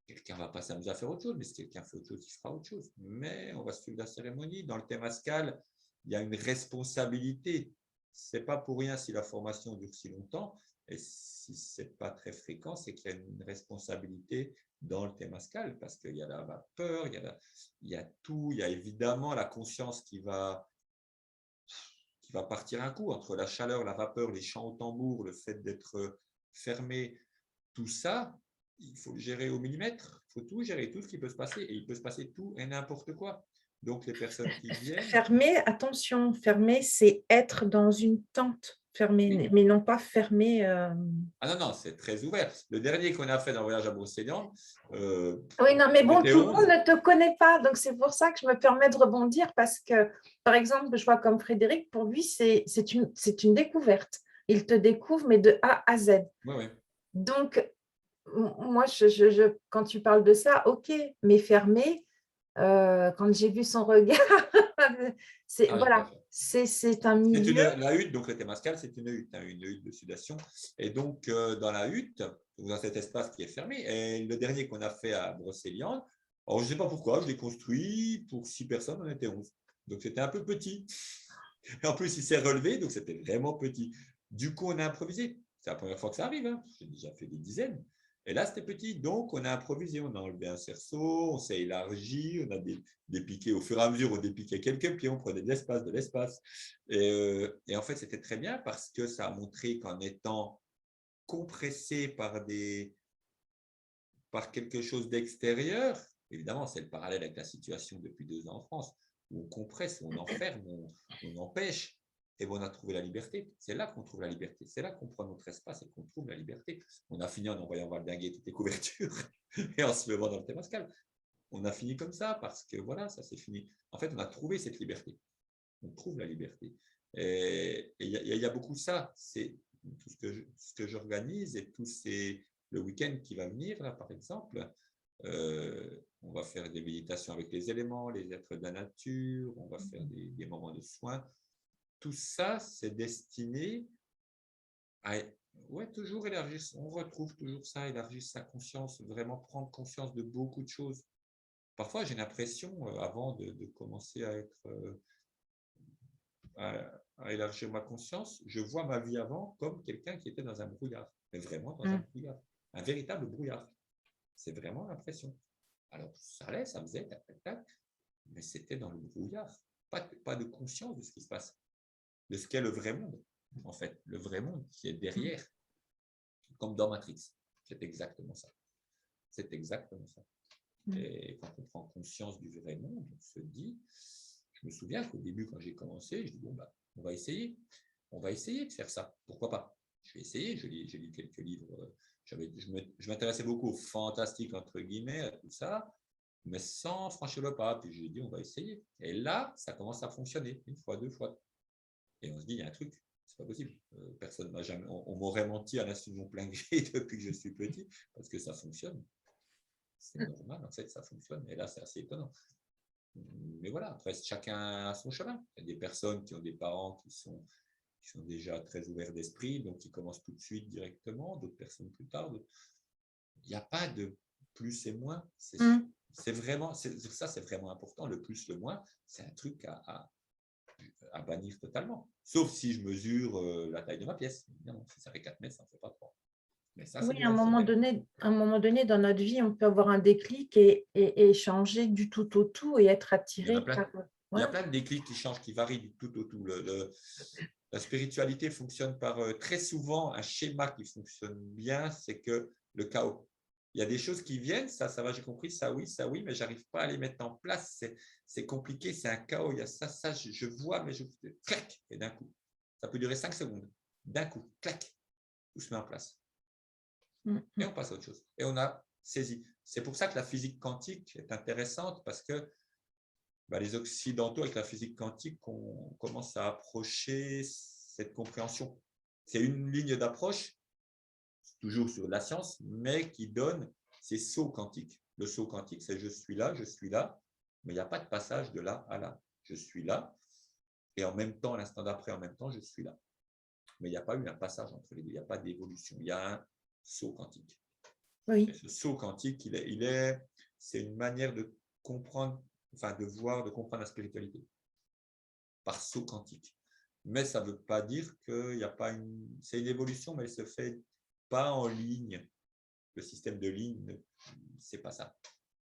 Quelqu'un ne va pas s'amuser à faire autre chose, mais si quelqu'un fait autre chose, il fera autre chose. Mais on va suivre la cérémonie. Dans le Temazcal, il y a une responsabilité. Ce n'est pas pour rien si la formation dure si longtemps. Et si ce n'est pas très fréquent, c'est qu'il y a une responsabilité dans le Temazcal, parce qu'il y a la vapeur, il y a tout, il y a évidemment la conscience qui va partir un coup entre la chaleur, la vapeur, les chants au tambour, le fait d'être fermé, tout ça, il faut le gérer au millimètre, il faut tout gérer, tout ce qui peut se passer, et il peut se passer tout et n'importe quoi. Donc les personnes qui viennent… Fermer, attention, fermer, c'est être dans une tente fermée, Oui. mais non pas fermer… Ah non, c'est très ouvert. Le dernier qu'on a fait dans le voyage à Brocéliande… oui, non, mais bon, tout le monde ne te connaît pas, donc c'est pour ça que je me permets de rebondir, parce que, par exemple, je vois comme Frédéric, pour lui, c'est une découverte. Il te découvre, mais de A à Z. Oui. Donc, moi, quand tu parles de ça, ok, mais fermé, quand j'ai vu son regard, voilà, c'est un milieu… La hutte, donc le Temazcal, c'est une hutte de sudation. Et donc, dans la hutte, dans cet espace qui est fermé, et le dernier qu'on a fait à Brocéliande, alors je ne sais pas pourquoi, je l'ai construit pour 6 personnes, on était 11. Donc, c'était un peu petit. Et en plus, il s'est relevé, donc c'était vraiment petit. Du coup, on a improvisé. C'est la première fois que ça arrive. Hein. J'ai déjà fait des dizaines. Et là, c'était petit. Donc, on a improvisé. On a enlevé un cerceau, on s'est élargi, on a dépiqué au fur et à mesure, on dépiquait quelques pieds, on prenait de l'espace. Et en fait, c'était très bien parce que ça a montré qu'en étant compressé par quelque chose d'extérieur, évidemment, c'est le parallèle avec la situation depuis 2 ans en France, où on compresse, on enferme, on empêche, et on a trouvé la liberté. C'est là qu'on trouve la liberté. C'est là qu'on prend notre espace et qu'on trouve la liberté. On a fini en envoyant valdinguer toutes les couvertures et en se levant dans le Temazcal. On a fini comme ça parce que voilà, ça s'est fini. En fait, on a trouvé cette liberté. On trouve la liberté. Et il y a beaucoup de ça. C'est tout ce que j'organise et le week-end qui va venir, là, par exemple. On va faire des méditations avec les éléments, les êtres de la nature, on va faire des moments de soins. Tout ça, c'est destiné à toujours élargir, on retrouve toujours ça, élargir sa conscience, vraiment prendre conscience de beaucoup de choses. Parfois, j'ai l'impression, avant de commencer à élargir ma conscience, je vois ma vie avant comme quelqu'un qui était dans un brouillard, mais vraiment dans un brouillard, un véritable brouillard. C'est vraiment l'impression. Alors, ça allait, ça faisait, tac, tac, tac, mais c'était dans le brouillard. Pas de conscience de ce qui se passe, de ce qu'est le vrai monde, en fait. Le vrai monde qui est derrière, comme dans Matrix. C'est exactement ça. C'est exactement ça. Et quand on prend conscience du vrai monde, on se dit, je me souviens qu'au début, quand j'ai commencé, je dis, bon, on va essayer. On va essayer de faire ça. Pourquoi pas? Je vais essayer. Je lis quelques livres. Je m'intéressais beaucoup au fantastique, entre guillemets, à tout ça, mais sans franchir le pas. Puis j'ai dit, on va essayer. Et là, ça commence à fonctionner, 1 fois, 2 fois. Et on se dit, il y a un truc, c'est pas possible. Personne m'a jamais. On m'aurait menti à l'insu de mon plein gré depuis que je suis petit, parce que ça fonctionne. C'est normal, en fait, ça fonctionne. Et là, c'est assez étonnant. Mais voilà, après, chacun a son chemin. Il y a des personnes qui ont des parents qui sont déjà très ouverts d'esprit, donc qui commencent tout de suite directement, d'autres personnes plus tard. Il n'y a pas de plus et moins. C'est vraiment, ça c'est vraiment important. Le plus, le moins, c'est un truc à à bannir totalement. Sauf si je mesure la taille de ma pièce. Évidemment, si ça fait 4 mètres, ça ne fait pas 3. Mais ça, c'est Oui, du rationnel. à un moment donné dans notre vie, on peut avoir un déclic et changer du tout au tout et être Il y en a attiré plein. par… Il y Ouais. a plein de déclics qui changent, qui varient du tout au tout. La spiritualité fonctionne par très souvent un schéma qui fonctionne bien, c'est que le chaos. Il y a des choses qui viennent, ça va, j'ai compris, ça oui, mais j'arrive pas à les mettre en place. C'est compliqué, c'est un chaos. Il y a ça, je vois, mais je clac, et d'un coup. Ça peut durer 5 secondes. D'un coup, clac, tout se met en place. Et on passe à autre chose. Et on a saisi. C'est pour ça que la physique quantique est intéressante parce que les Occidentaux, avec la physique quantique, on commence à approcher cette compréhension. C'est une ligne d'approche, toujours sur la science, mais qui donne ces sauts quantiques. Le saut quantique, c'est je suis là, mais il n'y a pas de passage de là à là. Je suis là, et en même temps, à l'instant d'après, en même temps, je suis là. Mais il n'y a pas eu un passage entre les deux, il n'y a pas d'évolution, il y a un saut quantique. Oui. Et ce saut quantique, c'est une manière de comprendre, enfin de voir, de comprendre la spiritualité par saut quantique. Mais ça ne veut pas dire qu'il n'y a pas une… C'est une évolution, mais elle ne se fait pas en ligne. Le système de ligne, c'est pas ça.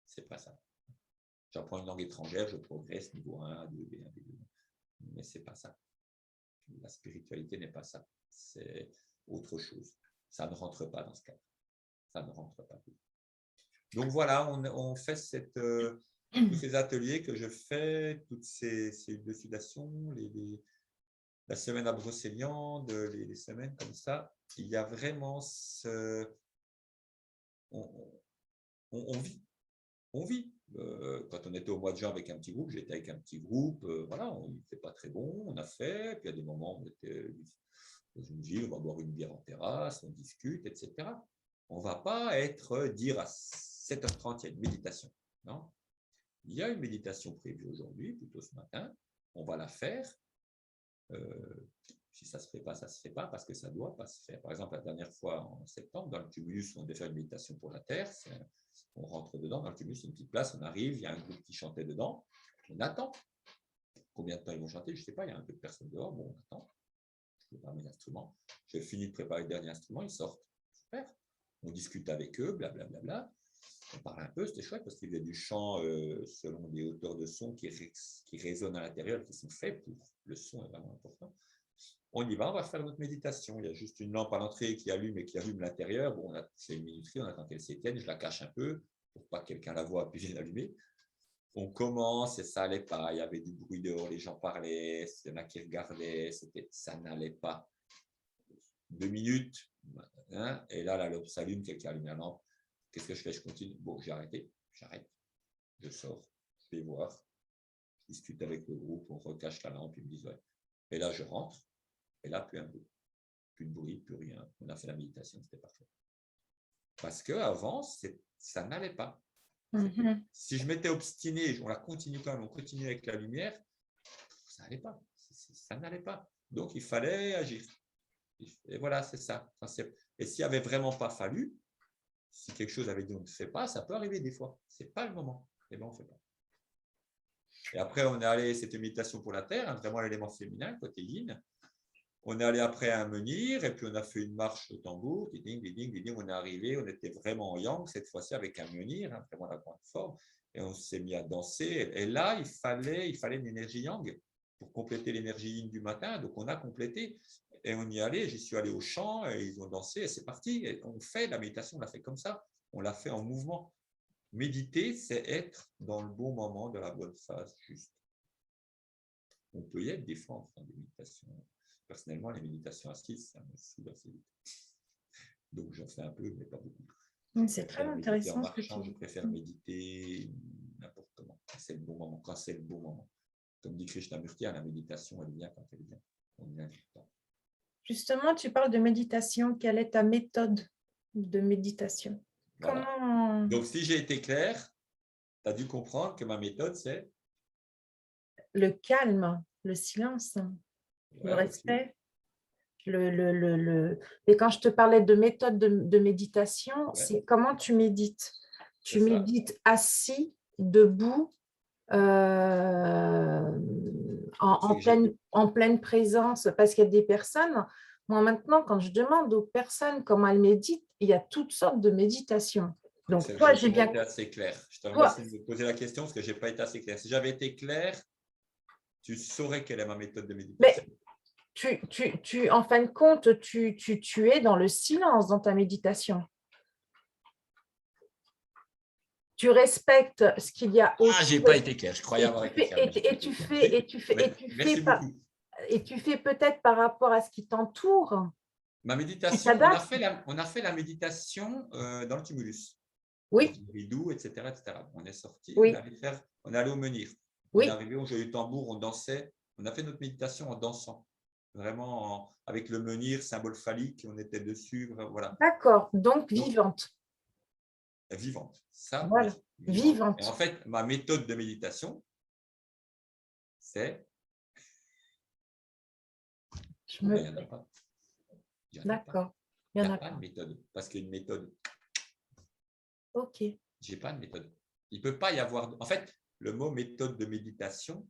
C'est pas ça. J'apprends une langue étrangère, je progresse niveau 1, 2, B1, B2. Mais c'est pas ça. La spiritualité n'est pas ça. C'est autre chose. Ça ne rentre pas dans ce cadre. Ça ne rentre pas. Donc voilà, on fait tous ces ateliers que je fais, toutes ces élucidations, la semaine à Brocéliande, les semaines comme ça. Il y a vraiment on vit. On vit. Quand on était au mois de juin avec un petit groupe, j'étais avec un petit groupe, voilà, il n'était pas très bon, on a fait, puis il y a des moments où on était dans une ville, on va boire une bière en terrasse, on discute, etc. On ne va pas dire à 7h30, il y a une méditation. Non. Il y a une méditation prévue aujourd'hui, plutôt ce matin. On va la faire. Si ça ne se fait pas, ça ne se fait pas parce que ça ne doit pas se faire. Par exemple, la dernière fois en septembre, dans le tumulus, on devait faire une méditation pour la Terre. On rentre dedans, dans le tumulus, c'est une petite place, on arrive, il y a un groupe qui chantait dedans. On attend. Combien de temps ils vont chanter? Je ne sais pas, il y a un peu de personnes dehors. Bon, on attend. Je prépare mes instruments. J'ai fini de préparer le dernier instrument, ils sortent. Super. On discute avec eux, blablabla. Bla, bla, bla. On parle un peu, c'était chouette parce qu'il y a du chant selon des hauteurs de son qui résonnent à l'intérieur, qui sont faits pour. Le son est vraiment important. On y va, on va faire notre méditation. Il y a juste une lampe à l'entrée qui allume et qui allume l'intérieur. Bon, c'est une minuterie, on attend qu'elle s'éteigne. Je la cache un peu pour pas que quelqu'un la voie puis vienne allumer. On commence et ça n'allait pas. Il y avait du bruit dehors, les gens parlaient, il y en a qui regardaient, ça n'allait pas. 2 minutes, hein, et là, la lampe s'allume, quelqu'un allume la lampe. Qu'est-ce que je fais? Je continue. Bon, j'ai arrêté, j'arrête. Je sors, je vais voir, je discute avec le groupe, on recache la lampe, ils me disent ouais. Et là, je rentre, et là, plus un bruit. Plus de bruit, plus rien. On a fait la méditation, c'était parfait. Parce qu'avant, ça n'allait pas. Si je m'étais obstiné, on la continue quand même, on continue avec la lumière, ça n'allait pas. Ça n'allait pas. Donc, il fallait agir. Et voilà, c'est ça. Et s'il n'y avait vraiment pas fallu, si quelque chose avait dit on ne fait pas, ça peut arriver des fois. Ce n'est pas le moment. Et bien, on ne fait pas. Et après, on est allé, c'était une méditation pour la Terre, hein, vraiment l'élément féminin, côté yin. On est allé après à un menhir et puis on a fait une marche au tambour. Ding, ding, ding, on est arrivé, on était vraiment en yang, cette fois-ci avec un menhir, hein, vraiment la grande forme. Et on s'est mis à danser. Et là, il fallait une énergie yang pour compléter l'énergie yin du matin. Donc, on a complété. Et on y allait, j'y suis allé au chant, et ils ont dansé et c'est parti. Et on fait la méditation, on l'a fait comme ça. On l'a fait en mouvement. Méditer, c'est être dans le bon moment, de la bonne phase, juste. On peut y être des fois en faisant des méditations. Personnellement, les méditations assises, ça me saoule assez vite. Donc, j'en fais un peu, mais pas beaucoup. C'est très intéressant. En marchant, je préfère méditer n'importe comment. C'est le bon moment, quand c'est le bon moment. Comme dit Krishnamurti, la méditation, elle vient quand elle vient. On n'y invite pas. Justement, tu parles de méditation. Quelle est ta méthode de méditation? Voilà. Comment… Donc, si j'ai été clair, tu as dû comprendre que ma méthode, c'est… Le calme, le silence, le respect. Et quand je te parlais de méthode de méditation, c'est comment tu médites. Tu médites assis, debout, en pleine présence, parce qu'il y a des personnes, moi maintenant, quand je demande aux personnes comment elles méditent, il y a toutes sortes de méditations. Donc, toi, j'ai bien... été assez clair. Je te Toi, remercie de me poser la question parce que je n'ai pas été assez clair. Si j'avais été clair, tu saurais quelle est ma méthode de méditation. Mais en fin de compte, tu es dans le silence dans ta méditation. Tu respectes ce qu'il y a autour. Ah, je n'ai pas été clair. Je croyais avoir été clair. Et tu fais peut-être par rapport à ce qui t'entoure. Ma méditation, on a fait la méditation dans le tumulus. Oui. Ridou, etc., etc. On est sorti, oui. on est allé au menhir. Oui. On est arrivé, on jouait du tambour, on dansait. On a fait notre méditation en dansant. Vraiment, avec le menhir, symbole phallique, on était dessus. Voilà. D'accord, donc vivante. Vivante. Ça, voilà. oui, vivante. Et en fait, ma méthode de méditation, c'est… Il n'y en a pas. D'accord. Il n'y a pas de méthode. Parce qu'il y a une méthode. Ok. Je n'ai pas de méthode. Il ne peut pas y avoir… En fait, le mot méthode de méditation,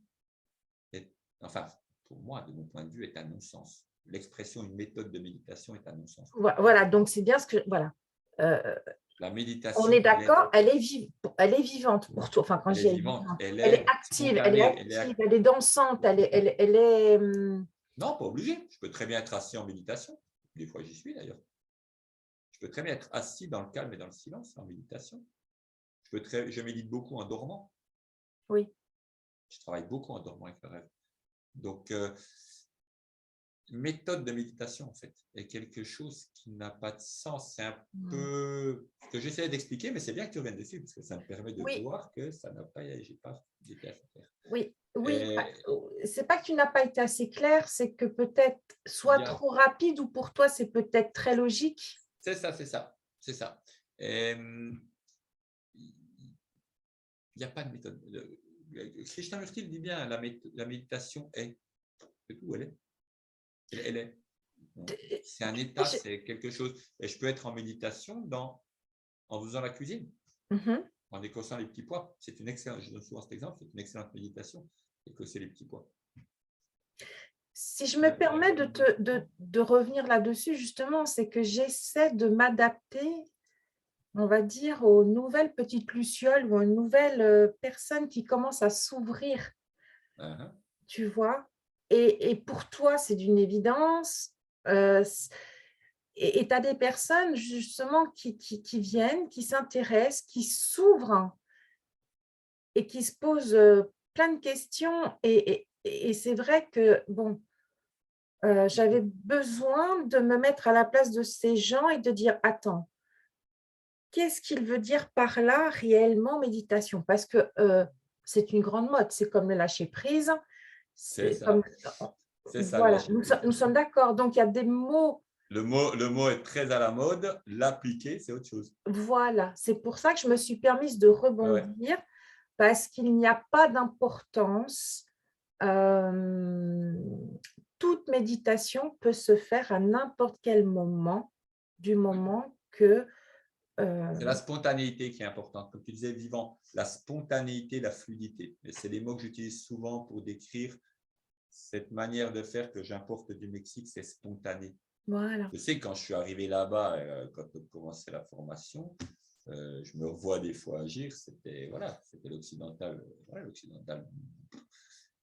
enfin, pour moi, de mon point de vue, est un non-sens. L'expression une méthode de méditation est un non-sens. Voilà, donc c'est bien ce que… Voilà. La méditation… On est d'accord, elle est vivante pour toi. Enfin, quand elle est vivante, elle est active, elle est dansante, elle est… Non, pas obligé. Je peux très bien être assis en méditation. Des fois, j'y suis d'ailleurs. Je peux très bien être assis dans le calme et dans le silence en méditation. Je médite beaucoup en dormant. Oui. Je travaille beaucoup en dormant avec le rêve. Donc, méthode de méditation, en fait, est quelque chose qui n'a pas de sens. C'est un peu ce que j'essaie d'expliquer, mais c'est bien que tu reviennes dessus, parce que ça me permet de voir que ça n'a pas… J'ai pas été assez clair. Oui. C'est pas que tu n'as pas été assez clair, c'est que peut-être soit trop rapide ou pour toi, c'est peut-être très logique. C'est ça. Il n'y a pas de méthode. Krishnamurti dit bien, la méditation est. C'est tout, elle est. C'est un état, c'est quelque chose. Et je peux être en méditation en faisant la cuisine, en écossant les petits pois. C'est une excellente, je donne souvent cet exemple, c'est une excellente méditation, écosser les petits pois. Si je me permets de revenir là-dessus, justement, c'est que j'essaie de m'adapter, on va dire, aux nouvelles petites lucioles ou aux nouvelles personnes qui commencent à s'ouvrir. Tu vois, et pour toi, c'est d'une évidence. Et tu as des personnes, justement, qui viennent, qui s'intéressent, qui s'ouvrent et qui se posent plein de questions. Et c'est vrai que, bon, j'avais besoin de me mettre à la place de ces gens et de dire, attends, qu'est-ce qu'il veut dire par là réellement méditation? Parce que c'est une grande mode, c'est comme le lâcher prise. C'est ça. Comme… Voilà, nous sommes d'accord. Donc, il y a des mots… Le mot est très à la mode. L'appliquer, c'est autre chose. Voilà, c'est pour ça que je me suis permise de rebondir, parce qu'il n'y a pas d'importance. Toute méditation peut se faire à n'importe quel moment, du moment que… C'est la spontanéité qui est importante. Comme tu disais, vivant, la spontanéité, la fluidité. Et c'est des mots que j'utilise souvent pour décrire cette manière de faire que j'importe du Mexique, c'est spontané. Voilà. Je sais que quand je suis arrivé là-bas, quand on commençait la formation, je me revois des fois agir, c'était l'occidental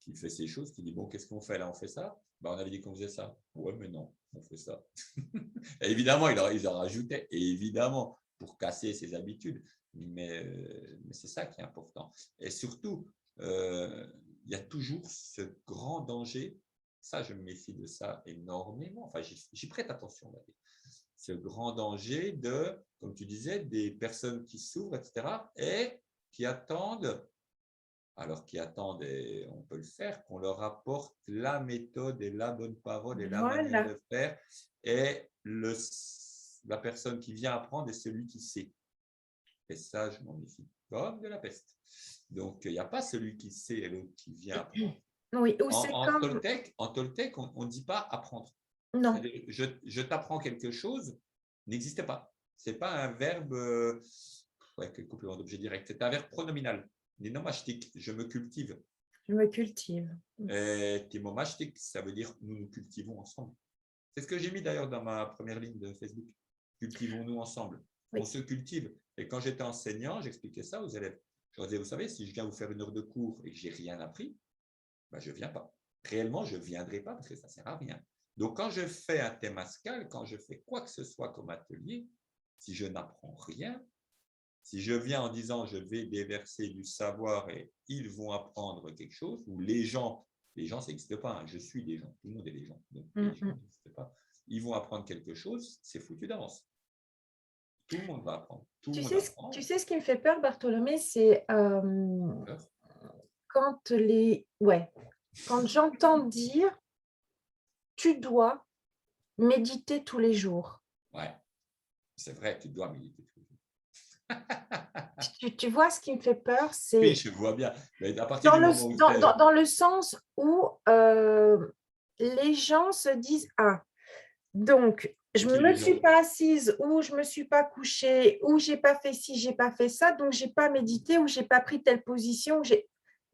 qui fait ces choses, qui dit, bon, qu'est-ce qu'on fait là? On fait ça? Ben, on avait dit qu'on faisait ça. Ouais, mais non, on fait ça. Et évidemment, ils en rajoutaient, et évidemment, pour casser ses habitudes. Mais c'est ça qui est important. Et surtout, il y a toujours ce grand danger. Ça, je me méfie de ça énormément. Enfin, j'y prête attention, on va dire. Ce grand danger de, comme tu disais, des personnes qui s'ouvrent, etc., et qui attendent, et on peut le faire, qu'on leur apporte la méthode et la bonne parole et la manière de faire. Et la personne qui vient apprendre est celui qui sait. Et ça, je m'en méfie comme de la peste. Donc, il n'y a pas celui qui sait et l'autre qui vient apprendre. Oui, en Toltec, on ne dit pas apprendre. Non. Je t'apprends quelque chose n'existe pas. Ce n'est pas un verbe, quel complément d'objet direct, c'est un verbe pronominal, nomashtique, je me cultive. Je me cultive. Et Timomashtik, ça veut dire nous nous cultivons ensemble. C'est ce que j'ai mis d'ailleurs dans ma première ligne de Facebook. Cultivons-nous ensemble. Oui. On se cultive. Et quand j'étais enseignant, j'expliquais ça aux élèves. Je leur disais, vous savez, si je viens vous faire une heure de cours et que je n'ai rien appris, ben, je ne viens pas. Réellement, je ne viendrai pas parce que ça ne sert à rien. Donc, quand je fais un Temascal, quand je fais quoi que ce soit comme atelier, si je n'apprends rien, si je viens en disant je vais déverser du savoir et ils vont apprendre quelque chose, ou les gens, ça n'existe pas, hein, je suis des gens, tout le monde est des gens, donc les gens n'existent pas, ils vont apprendre quelque chose, c'est foutu d'avance. Tout le monde va apprendre. Tout le monde apprend. Tu sais ce qui me fait peur, Bartholomé, c'est quand j'entends dire tu dois méditer tous les jours. Ouais, c'est vrai, tu dois méditer tous les jours. Tu vois, ce qui me fait peur, c'est… Oui, je vois bien. Mais à partir du moment où dans le sens où les gens se disent « Ah, donc, je ne me suis pas assise ou je ne me suis pas couchée ou je n'ai pas fait ci, je n'ai pas fait ça, donc je n'ai pas médité ou je n'ai pas pris telle position. »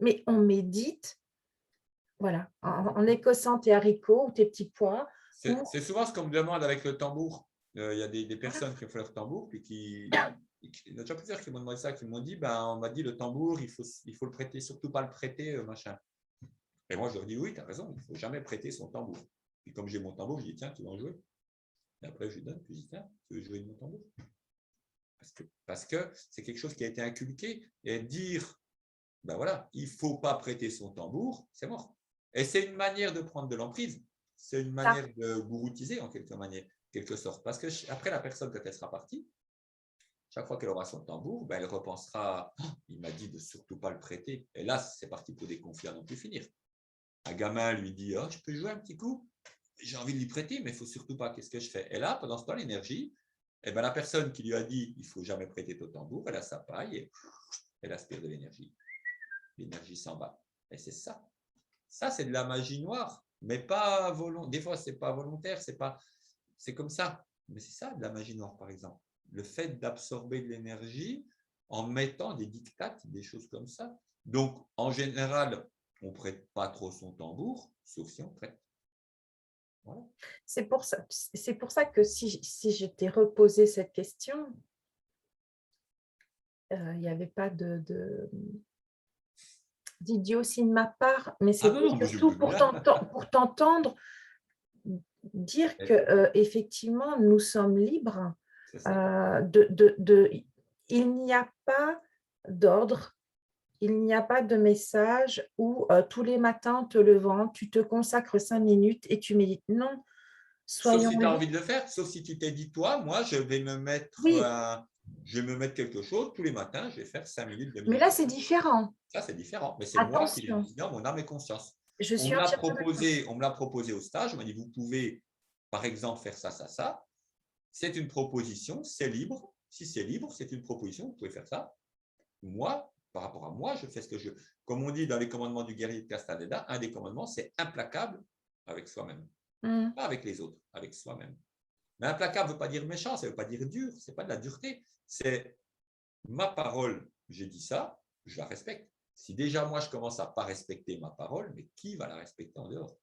Mais on médite, voilà, en écossant tes haricots ou tes petits pois. C'est souvent ce qu'on me demande avec le tambour. Il y a des personnes qui ont fait leur tambour, puis il y en a déjà plusieurs qui m'ont demandé ça, qui m'ont dit, on m'a dit le tambour, il faut le prêter, surtout pas le prêter, machin. Et moi, je leur dis, oui, tu as raison, il ne faut jamais prêter son tambour. Puis comme j'ai mon tambour, je dis, tiens, tu veux en jouer? Et après, je lui donne, puis je dis, tiens, tu veux jouer de mon tambour? Parce que c'est quelque chose qui a été inculqué, et dire, ben voilà, il ne faut pas prêter son tambour, c'est mort. Et c'est une manière de prendre de l'emprise. C'est une manière de gouroutiser en quelque sorte. Parce que après, la personne, quand elle sera partie, chaque fois qu'elle aura son tambour, elle repensera, il m'a dit de surtout pas le prêter. Et là, c'est parti pour des conflits à non plus finir. Un gamin lui dit, je peux jouer un petit coup? J'ai envie de lui prêter, mais il ne faut surtout pas. Qu'est-ce que je fais? Et là, pendant ce temps, l'énergie, la personne qui lui a dit, il ne faut jamais prêter ton tambour, elle a sa paille et elle aspire de l'énergie. L'énergie s'en va. Et c'est ça. Ça, c'est de la magie noire, mais pas volontaire. Des fois, ce n'est pas volontaire, c'est comme ça. Mais c'est ça, de la magie noire, par exemple. Le fait d'absorber de l'énergie en mettant des dictates, des choses comme ça. Donc, en général, on ne prête pas trop son tambour, sauf si on prête. Voilà. C'est pour ça que si je t'ai reposé cette question, il n'y avait pas d'idiotie de ma part, mais c'était surtout pour t'entendre dire que effectivement nous sommes libres. Il n'y a pas d'ordre, il n'y a pas de message où tous les matins, en te levant, tu te consacres 5 minutes et tu médites. Non, sauf si tu as envie de le faire, sauf si tu t'es dit, toi, moi, je vais me mettre quelque chose tous les matins, je vais faire 5 minutes de méditation. Mais là, c'est différent. Ça, c'est différent. Mais c'est moi qui l'ai dit dans mon âme et conscience. On me l'a proposé au stage. On m'a dit, vous pouvez, par exemple, faire ça, ça, ça. C'est une proposition, c'est libre. Si c'est libre, c'est une proposition, vous pouvez faire ça. Moi, par rapport à moi, je fais ce que je veux. Comme on dit dans les commandements du guerrier de Castaneda, un des commandements, c'est implacable avec soi-même. Pas avec les autres, avec soi-même. Mais implacable ne veut pas dire méchant, ça ne veut pas dire dur, ce n'est pas de la dureté. C'est ma parole, j'ai dit ça, je la respecte. Si déjà moi je commence à ne pas respecter ma parole, mais qui va la respecter en dehors?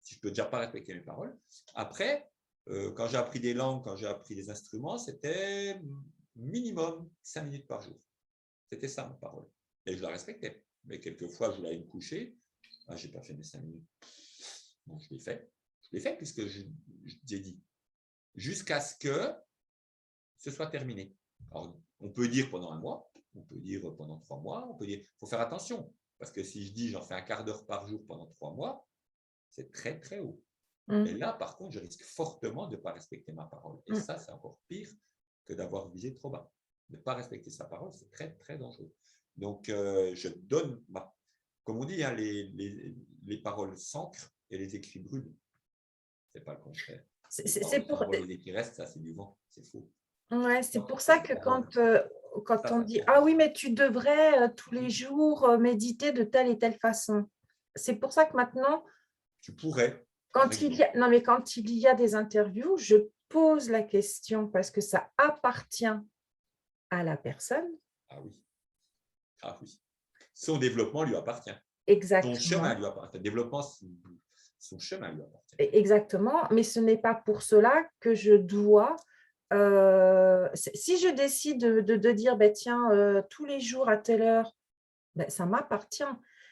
Si je ne peux déjà pas respecter mes paroles. Après, quand j'ai appris des langues, quand j'ai appris des instruments, c'était minimum 5 minutes par jour. C'était ça ma parole. Et je la respectais. Mais quelquefois, je voulais aller me coucher. Je n'ai pas fait mes 5 minutes. Donc, je l'ai fait. Je l'ai fait puisque j'ai dit. Jusqu'à ce que ce soit terminé. Alors, on peut dire pendant 1 mois, on peut dire pendant 3 mois, on peut dire, il faut faire attention. Parce que si je dis j'en fais un quart d'heure par jour pendant 3 mois, c'est très, très haut. Et là, par contre, je risque fortement de ne pas respecter ma parole. Et ça, c'est encore pire que d'avoir visé trop bas. Ne pas respecter sa parole, c'est très, très dangereux. Donc, je donne, comme on dit, hein, les paroles s'ancrent et les écrits brûlent. Ce n'est pas le contraire. Les paroles qui restent, ça, c'est du vent, c'est faux. Ouais, c'est pour ça que quand on dit « Ah oui, mais tu devrais tous les jours méditer de telle et telle façon », c'est pour ça que maintenant… Tu pourrais. Quand il y a des interviews, je pose la question parce que ça appartient à la personne. Ah oui. Ah oui. Son développement lui appartient. Ton chemin exactement. lui appartient. Le développement, son chemin lui appartient. Exactement, mais ce n'est pas pour cela que je dois, si je décide de dire: «Beh, tiens, tous les jours à telle heure», beh, ça m'appartient.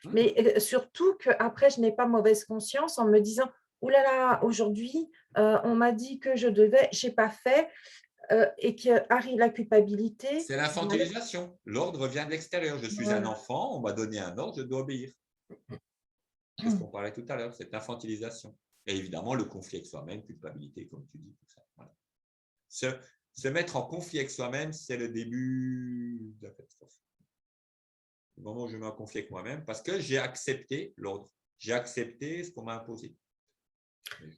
Mhm. Mais, surtout qu'après je n'ai pas mauvaise conscience en me disant: «Ouh là là, aujourd'hui, on m'a dit que je devais, j'ai pas fait», et qu'arrive la culpabilité. C'est Voilà. l'infantilisation. L'ordre vient de l'extérieur. Je suis un Voilà. enfant, on m'a donné un ordre, je dois obéir. C'est ce qu'on parlait tout à l'heure, cette infantilisation. Et évidemment, le conflit avec soi-même, culpabilité, comme tu dis, tout ça. Voilà. Se, se mettre en conflit avec soi-même, c'est le début de la catastrophe. Le moment où je me mets en conflit avec moi-même, parce que j'ai accepté l'ordre, j'ai accepté ce qu'on m'a imposé.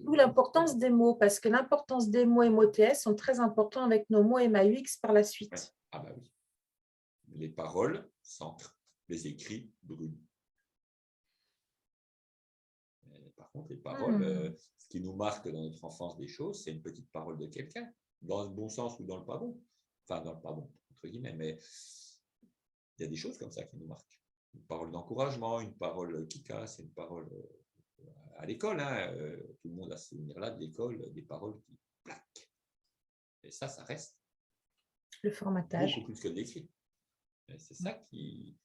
D'où l'importance des mots, parce que l'importance des mots MOTS sont très importants avec nos mots MAUX par la Ouais. suite. Ah bah oui. Les paroles s'ancrent, les écrits brûlent. Par contre, les paroles, Mmh. ce qui nous marque dans notre enfance des choses, c'est une petite parole de quelqu'un, dans le bon sens ou dans le pas bon. Enfin, dans le pas bon, entre guillemets, mais il y a des choses comme ça qui nous marquent. Une parole d'encouragement, une parole qui casse, une parole à l'école. Hein, tout le monde a ce souvenir-là de l'école, des paroles qui plaquent. Et ça reste Le beaucoup formatage. plus que de l'écrit. C'est ça qui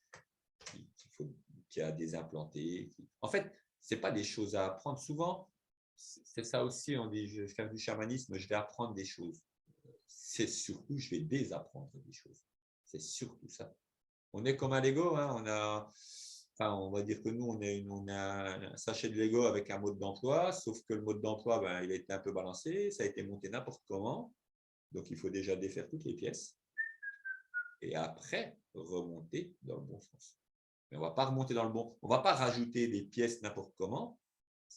a des implantés. En fait, ce n'est pas des choses à apprendre. Souvent, c'est ça aussi, on dit, je fais du chamanisme, je vais apprendre des choses. C'est surtout, je vais désapprendre des choses. C'est surtout ça. On est comme un Lego, hein, on va dire que nous, on a un sachet de Lego avec un mode d'emploi, sauf que le mode d'emploi, ben, il a été un peu balancé, ça a été monté n'importe comment, donc il faut déjà défaire toutes les pièces et après remonter dans le bon sens. Mais on ne va pas remonter dans le bon, on ne va pas rajouter des pièces n'importe comment,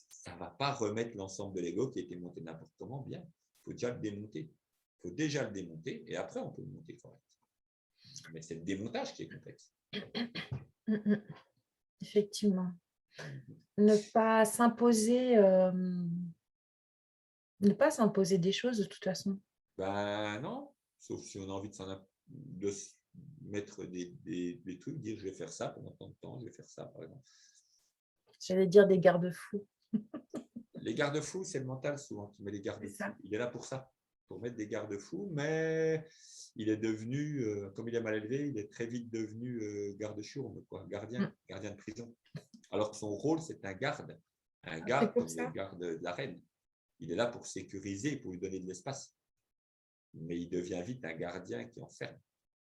ça ne va pas remettre l'ensemble de Lego qui a été monté n'importe comment bien. Il faut déjà le démonter. Il faut déjà le démonter et après on peut le monter correct. Mais c'est le démontage qui est complexe. Mmh mh. Effectivement. Mhm. Ne pas s'imposer, ne pas s'imposer des choses de toute façon. Ben non, sauf si on a envie de se mettre des trucs, dire je vais faire ça pendant tant de temps, je vais faire ça par exemple. J'allais dire des garde-fous. Les garde-fous, c'est le mental souvent qui met les C'est garde-fous. ça. Il est là pour ça, pour mettre des garde-fous, mais il est devenu, comme il est mal élevé, il est très vite devenu garde-chourme, quoi, Mmh. gardien de prison. Alors que son rôle, c'est un Ah, c'est garde pour comme le ça. garde de la reine. Il est là pour sécuriser, pour lui donner de l'espace. Mais il devient vite un gardien qui enferme.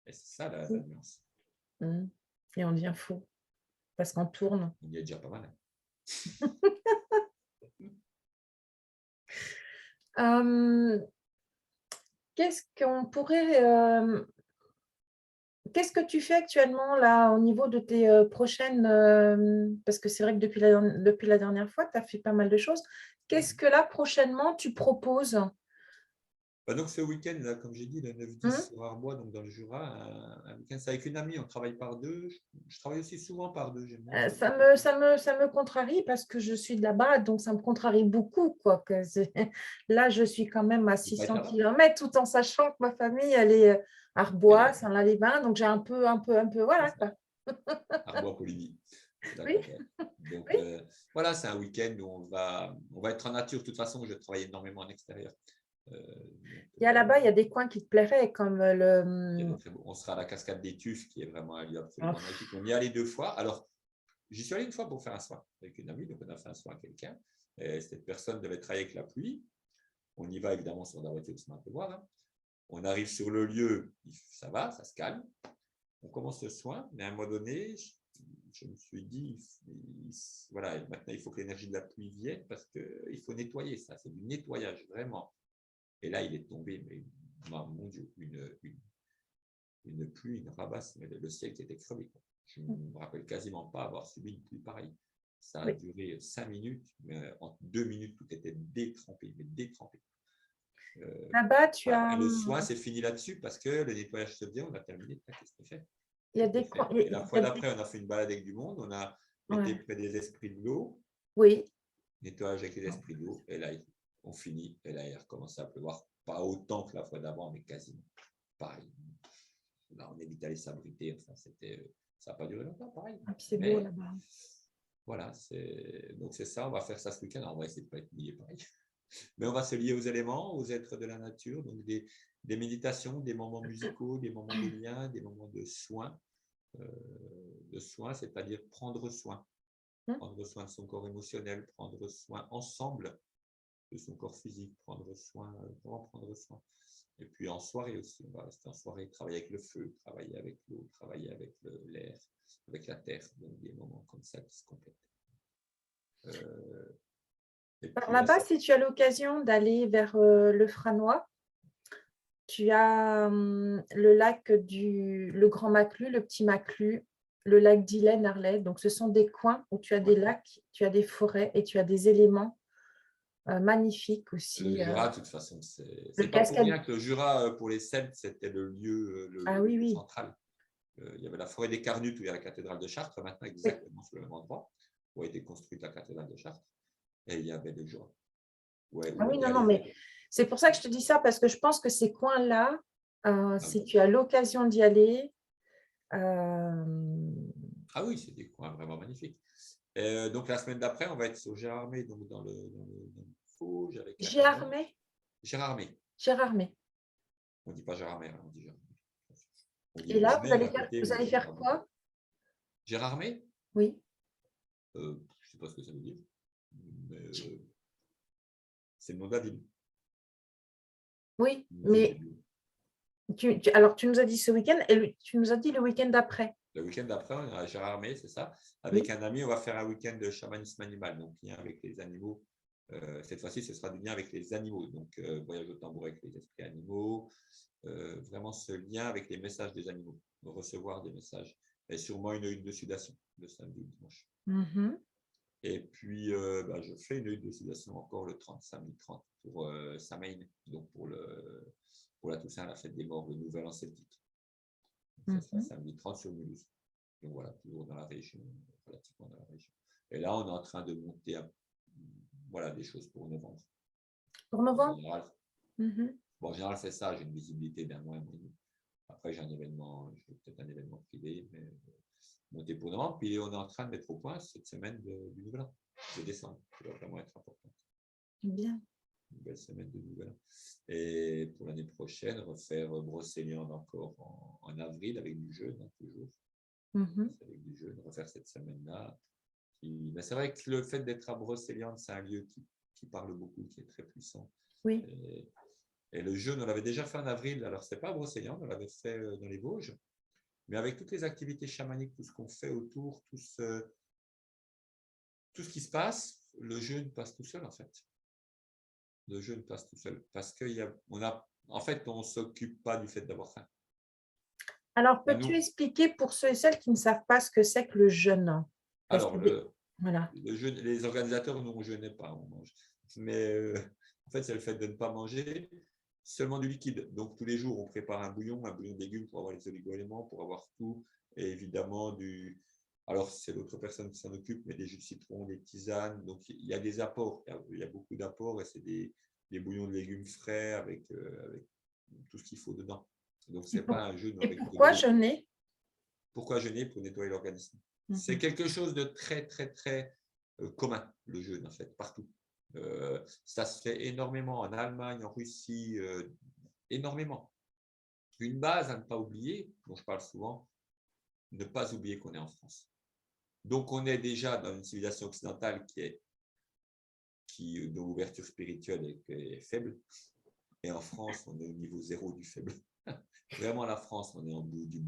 Et c'est ça la Oui. nuance. Mmh. Et on devient fou parce qu'on tourne. Il y a déjà pas mal. Hem, qu'est-ce qu'on pourrait, qu'est-ce que tu fais actuellement là, au niveau de tes, prochaines, parce que c'est vrai que depuis la dernière fois, tu as fait pas mal de choses. Qu'est-ce que là, prochainement, tu proposes? Bah donc ce week-end, là, comme j'ai dit, le Mmh? 9-10 sur Arbois, donc dans le Jura, un week-end, c'est avec une amie, on travaille par deux. Je travaille aussi souvent par deux, j'aime bien travailler par deux. Ça me contrarie parce que je suis de là-bas, donc ça me contrarie beaucoup, quoi, que c'est là, je suis quand même à Tu veux pas être 600 là-bas? kilomètres, tout en sachant que ma famille, elle est, Elle est Arbois, là-bas, Saint-Lin-les-Bains, donc j'ai un peu, c'est voilà, ça. quoi. Arbois-Poligny, c'est là Oui, qu'on est. Donc oui. voilà, c'est un week-end où on va être en nature. De toute façon, je travaille énormément en extérieur. Donc, Il y a là-bas, il y a des coins qui te plairaient comme, le, il y a des très beaux. On sera à la cascade des Tuffes, qui est vraiment un lieu oh, absolument magique. On y est allé 2 fois. Alors, j'y suis allé une fois pour faire un soin avec une amie, donc on a fait un soin à quelqu'un. Et cette personne devait travailler avec la pluie. On y va évidemment sur la voiture, c'est un peu voir. Hein. On arrive sur le lieu, ça va, ça se calme. On commence le soin, mais à un moment donné, je me suis dit, voilà, maintenant il faut que l'énergie de la pluie vienne parce qu'il faut nettoyer ça, c'est du nettoyage vraiment. Et là, il est tombé, mais mon Dieu, une pluie, une rabasse, mais le ciel qui était crevé. Quoi. Je ne me rappelle quasiment pas avoir subi une pluie pareille. Ça a oui. duré 5 minutes, mais en 2 minutes, tout était détrempé, mais détrempé. Là-bas, tu Voilà. as, Et le soin, c'est fini là-dessus parce que le nettoyage se faisait, on a terminé. Qu'est-ce qu'on fait? il y a C'était des coins, fait. Et la il y fois a des, d'après, on a fait une balade avec du monde. On a été ouais, près des esprits de l'eau, oui. nettoyage avec les esprits de l'eau. Et là, on finit. Et là, il a recommencé à pleuvoir. Pas autant que la fois d'avant, mais quasiment. Pareil. Là, on est vite allé s'abriter. Enfin, ça n'a pas duré longtemps, pareil. Ah, puis c'est beau Mais là-bas. Voilà, donc c'est ça, on va faire ça ce week-end. Alors, on va essayer de ne pas être mouillé pareil. Mais on va se lier aux éléments, aux êtres de la nature, donc des méditations, des moments musicaux, des moments de lien, des moments de soins, c'est-à-dire prendre soin de son corps émotionnel, prendre soin ensemble de son corps physique, vraiment prendre soin. Et puis en soirée aussi, on va rester en soirée, travailler avec le feu, travailler avec l'eau, travailler avec l'air, avec la terre, donc des moments comme ça qui se complètent. Par là-bas, si tu as l'occasion d'aller vers le Franois, tu as le lac le Grand Maclus, le Petit Maclus, le lac d'Ilaine, Arlet. Donc, ce sont des coins où tu as des lacs, tu as des forêts et tu as des éléments magnifiques aussi. Le Jura, de toute façon, c'est pas pour cascade. rien que le Jura, pour les Celtes, c'était le lieu oui. central. Il y avait la forêt des Carnutes où il y a la cathédrale de Chartres, maintenant exactement sur le même endroit, où a été construite la cathédrale de Chartres. Et il y avait le Jura. Ouais, oui, non, mais c'est pour ça que je te dis ça, parce que je pense que ces coins-là, si tu as l'occasion d'y aller. Ah oui, c'est des coins vraiment magnifiques. Donc la semaine d'après, on va être au Gérardmer, donc dans le Vosges avec Gérardmer. Gérardmer. Gérardmer. On ne dit pas Gérardmer, on dit Gérardmer. Et là, vous allez faire quoi? Gérardmer? Oui. Je ne sais pas ce que ça veut dire, mais c'est le nom de la ville. Oui, mais alors tu nous as dit ce week-end et tu nous as dit le week-end d'après. Le week-end d'après, on est à Gérardmer, c'est ça. Avec un ami, on va faire un week-end de chamanisme animal, donc lien avec les animaux. Cette fois-ci, ce sera du lien avec les animaux, donc voyage au tambour avec les esprits animaux, vraiment ce lien avec les messages des animaux, recevoir des messages, et sûrement une huile de sudation le samedi ou dimanche. Et puis, je fais une huile de sudation encore le 30, samedi 30, pour Samhain, donc pour la Toussaint, la fête des morts, le nouvel an celtique. Ça sera samedi 30 sur Mulhouse. Donc voilà, toujours dans la région, relativement dans la région. Et là, on est en train de monter des choses pour novembre. Pour novembre? En général, c'est ça, j'ai une visibilité d'un mois et demi. Après, j'ai peut-être un événement privé, mais monter pour novembre. Puis on est en train de mettre au point cette semaine du Nouvel An, de décembre, qui va vraiment être importante. Bien. Une belle semaine de Nouvel An. Et pour l'année prochaine, refaire Brocéliande encore en avril avec du jeûne, toujours. Avec du jeûne, refaire cette semaine-là. Mais c'est vrai que le fait d'être à Brocéliande, c'est un lieu qui parle beaucoup, qui est très puissant. Oui. Et le jeûne, on l'avait déjà fait en avril. Alors, ce n'est pas à Brocéliande, on l'avait fait dans les Vosges. Mais avec toutes les activités chamaniques, tout ce qu'on fait autour, tout ce qui se passe, le jeûne passe tout seul, en fait. Le jeûne passe tout seul. Parce qu'on ne s'occupe pas du fait d'avoir faim. Alors, peux-tu expliquer pour ceux et celles qui ne savent pas ce que c'est que le jeûne? Alors, le jeûne, les organisateurs, nous, on ne jeûnait pas, on mange. Mais en fait, c'est le fait de ne pas manger seulement du liquide. Donc, tous les jours, on prépare un bouillon de légumes pour avoir les oligo-éléments, pour avoir tout. Et évidemment, alors, c'est l'autre personne qui s'en occupe, mais des jus de citron, des tisanes. Donc, il y a des apports. Il y a beaucoup d'apports et c'est des bouillons de légumes frais avec tout ce qu'il faut dedans. Donc, ce n'est pas un jeûne. Et pourquoi jeûner? Pourquoi jeûner? Pour nettoyer l'organisme. C'est quelque chose de très, très, très commun, le jeûne, en fait, partout. Ça se fait énormément en Allemagne, en Russie, énormément. Une base à ne pas oublier, dont je parle souvent, ne pas oublier qu'on est en France. Donc, on est déjà dans une civilisation occidentale dont l'ouverture spirituelle est faible. Et en France, on est au niveau zéro du faible. Vraiment, la France, on est en bout du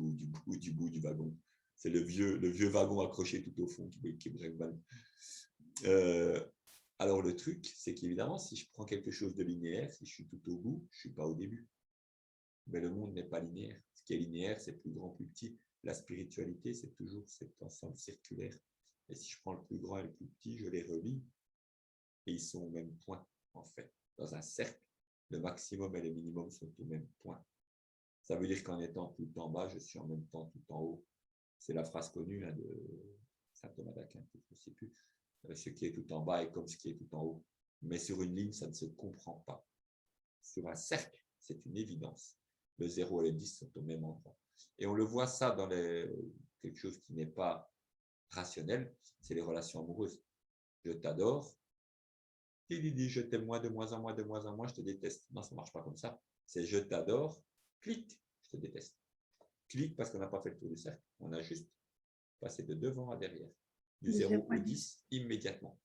wagon. C'est le vieux wagon accroché tout au fond qui break mal. Alors, le truc, c'est qu'évidemment, si je prends quelque chose de linéaire, si je suis tout au bout, je ne suis pas au début. Mais le monde n'est pas linéaire. Ce qui est linéaire, c'est plus grand, plus petit. La spiritualité, c'est toujours cet ensemble circulaire. Et si je prends le plus grand et le plus petit, je les relie et ils sont au même point, en fait. Dans un cercle, le maximum et le minimum sont au même point. Ça veut dire qu'en étant tout en bas, je suis en même temps tout en haut. C'est la phrase connue de saint Thomas d'Aquin, je ne sais plus. Ce qui est tout en bas est comme ce qui est tout en haut. Mais sur une ligne, ça ne se comprend pas. Sur un cercle, c'est une évidence. Le 0 et le 10 sont au même endroit. Et on le voit ça dans quelque chose qui n'est pas Rationnel, c'est les relations amoureuses. Je t'adore. Je t'aime moins, de moins en moins, de moins en moins, je te déteste. Non, ça ne marche pas comme ça. C'est je t'adore, clic, je te déteste. Clic parce qu'on n'a pas fait le tour du cercle. On a juste passé de devant à derrière. Du 0 au 10 immédiatement.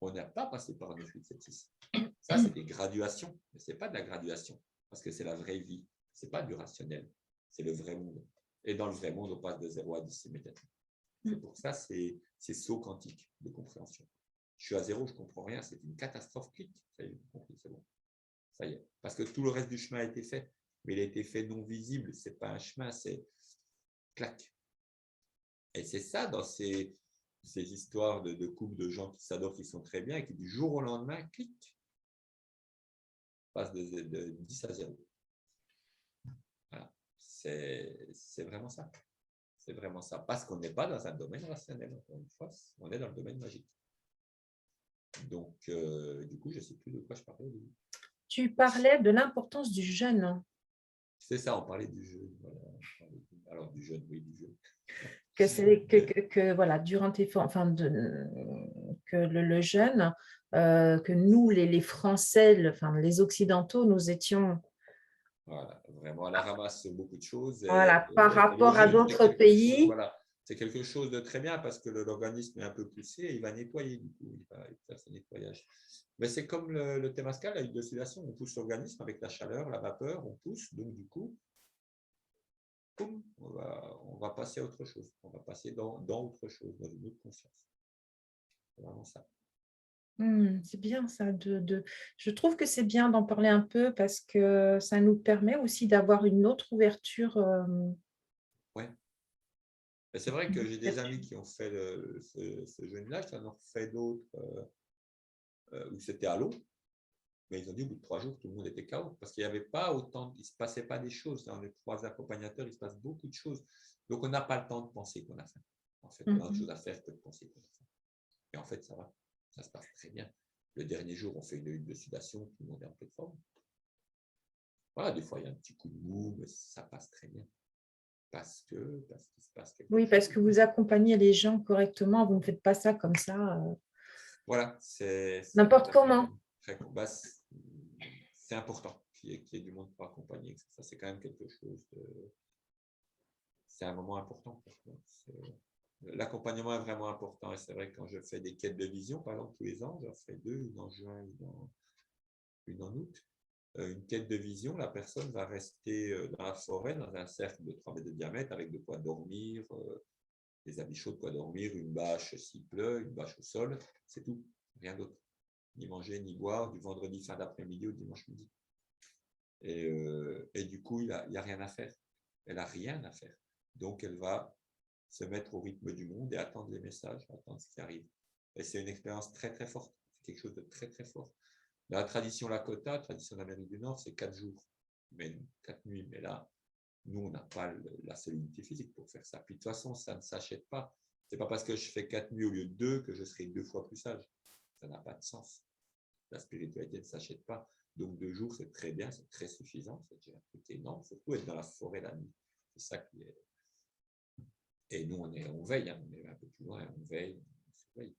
On n'a pas passé par 9, 8, 7, 6. Ça, c'est des graduations, mais ce n'est pas de la graduation, parce que c'est la vraie vie. Ce n'est pas du rationnel, c'est le vrai monde. Et dans le vrai monde, on passe de 0 à 10 immédiatement. C'est pour ça, c'est saut quantique de compréhension. Je suis à 0, je ne comprends rien, c'est une catastrophe clique. Ça y est, j'ai compris, c'est bon. Ça y est. Parce que tout le reste du chemin a été fait, mais il a été fait non visible. Ce n'est pas un chemin, c'est clac. Et c'est ça dans ces histoires de couples de gens qui s'adorent, qui sont très bien, et qui du jour au lendemain, clic, passe de 10 à 0. Voilà. C'est vraiment ça. C'est vraiment ça. Parce qu'on n'est pas dans un domaine rationnel, encore une fois, on est dans le domaine magique. Donc, du coup, je ne sais plus de quoi je parlais. Tu parlais de l'importance du jeûne. C'est ça, on parlait du jeûne. Voilà. Alors, du jeûne, oui, du jeûne. Voilà, durant tes que le jeûne, que nous, les Français, les Occidentaux, nous étions Voilà, vraiment, à la ramasse beaucoup de choses. voilà, par Et le rapport à jeûne, d'autres pays. voilà, c'est quelque chose de très bien parce que l'organisme est un peu poussé et il va nettoyer, du coup, il va faire ce nettoyage. Mais c'est comme le Temazcal, la huile d'oscillation, on pousse l'organisme avec la chaleur, la vapeur, on pousse, donc du coup, boum, on va passer à autre chose, on va passer dans autre chose, dans une autre conscience. C'est vraiment ça. C'est bien ça. Je trouve que c'est bien d'en parler un peu parce que ça nous permet aussi d'avoir une autre ouverture. Ouais. C'est vrai que j'ai des amis qui ont fait ce jeûne-là, j'en ai fait d'autres où c'était à l'eau. Mais ils ont dit au bout de 3 jours, tout le monde était KO parce qu'il n'y avait pas autant, il ne se passait pas des choses. Dans les 3 accompagnateurs, il se passe beaucoup de choses. Donc, on n'a pas le temps de penser qu'on a fait. En fait, on a autre chose à faire que de penser qu'on a fait. Et en fait, ça va. Ça se passe très bien. Le dernier jour, on fait une huile de sudation, tout le monde est en pleine forme. Voilà, des fois, il y a un petit coup de mou, mais ça passe très bien. Parce qu'il se passe quelque chose. Oui, parce que vous accompagnez les gens correctement, vous ne faites pas ça comme ça. Voilà, c'est N'importe comment. Très, c'est important qu'il y ait du monde pour accompagner. Ça, c'est quand même quelque chose de. C'est un moment important. L'accompagnement est vraiment important. Et c'est vrai que quand je fais des quêtes de vision, par exemple, tous les ans, j'en fais 2, une en juin, une en août. Une quête de vision, la personne va rester dans la forêt, dans un cercle de 3 mètres de diamètre, avec de quoi dormir, des habits chauds de quoi dormir, une bâche s'il pleut, une bâche au sol, c'est tout, rien d'autre. Ni manger, ni boire, du vendredi fin d'après-midi au dimanche midi. Et du coup, il n'y a rien à faire. Elle n'a rien à faire. Donc, elle va se mettre au rythme du monde et attendre les messages, attendre ce qui arrive. Et c'est une expérience très, très forte. C'est quelque chose de très, très fort. Dans la tradition Lakota, tradition d'Amérique du Nord, c'est 4 jours, mais 4 nuits. Mais là, nous, on n'a pas la solidité physique pour faire ça. Puis de toute façon, ça ne s'achète pas. Ce n'est pas parce que je fais 4 nuits au lieu de 2 que je serai 2 fois plus sage. Ça n'a pas de sens. La spiritualité ne s'achète pas. Donc 2 jours, c'est très bien, c'est très suffisant. C'est déjà un truc énorme. Surtout être dans la forêt la nuit. C'est ça qui est. Et nous, on veille, hein. On est un peu plus loin, on veille, on surveille.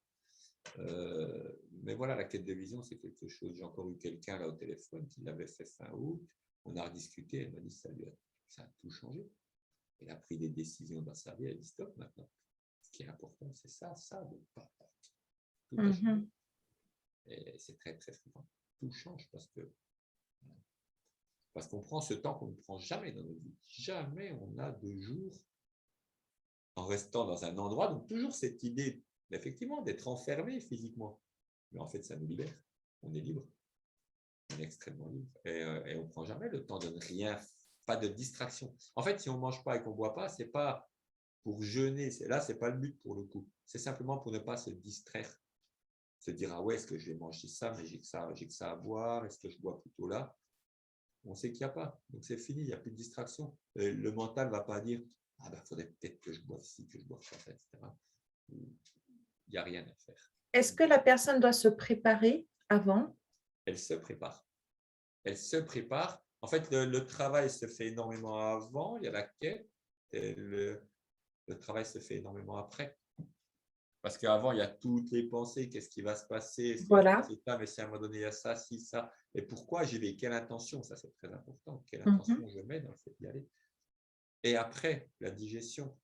Mais voilà, la quête de vision, c'est quelque chose. J'ai encore eu quelqu'un là au téléphone qui l'avait fait fin août. On a rediscuté. Elle m'a dit ça a tout changé. Elle a pris des décisions dans sa vie. Elle a dit stop maintenant. Ce qui est important, c'est ça, donc pas. Tout a changé. Et c'est très, très fréquent. Tout change parce qu'on prend ce temps qu'on ne prend jamais dans notre vie. Jamais on a 2 jours en restant dans un endroit. Donc, toujours cette idée, effectivement, d'être enfermé physiquement. Mais en fait, ça nous libère. On est libre. On est extrêmement libre. Et on ne prend jamais le temps de ne rien, pas de distraction. En fait, si on ne mange pas et qu'on ne boit pas, ce n'est pas pour jeûner. Là, ce n'est pas le but pour le coup. C'est simplement pour ne pas se distraire. Se dire, ah ouais, est-ce que je vais manger ça, mais j'ai que ça à boire, est-ce que je bois plutôt là? On sait qu'il n'y a pas. Donc, c'est fini, il n'y a plus de distraction. Le mental ne va pas dire, ah ben, faudrait peut-être que je boive ci, que je boive ça, etc. Il n'y a rien à faire. Est-ce que la personne doit se préparer avant? Elle se prépare. Elle se prépare. En fait, le travail se fait énormément avant, il y a la quête, et le travail se fait énormément après. Parce qu'avant, il y a toutes les pensées, qu'est-ce qui va se passer, est-ce qu'il va se Voilà. passer ça, mais si à un moment donné, il y a ça, si, ça, et pourquoi j'y vais, quelle intention, ça c'est très important, quelle Mhm. intention je mets dans le fait d'y aller. Et après, la digestion.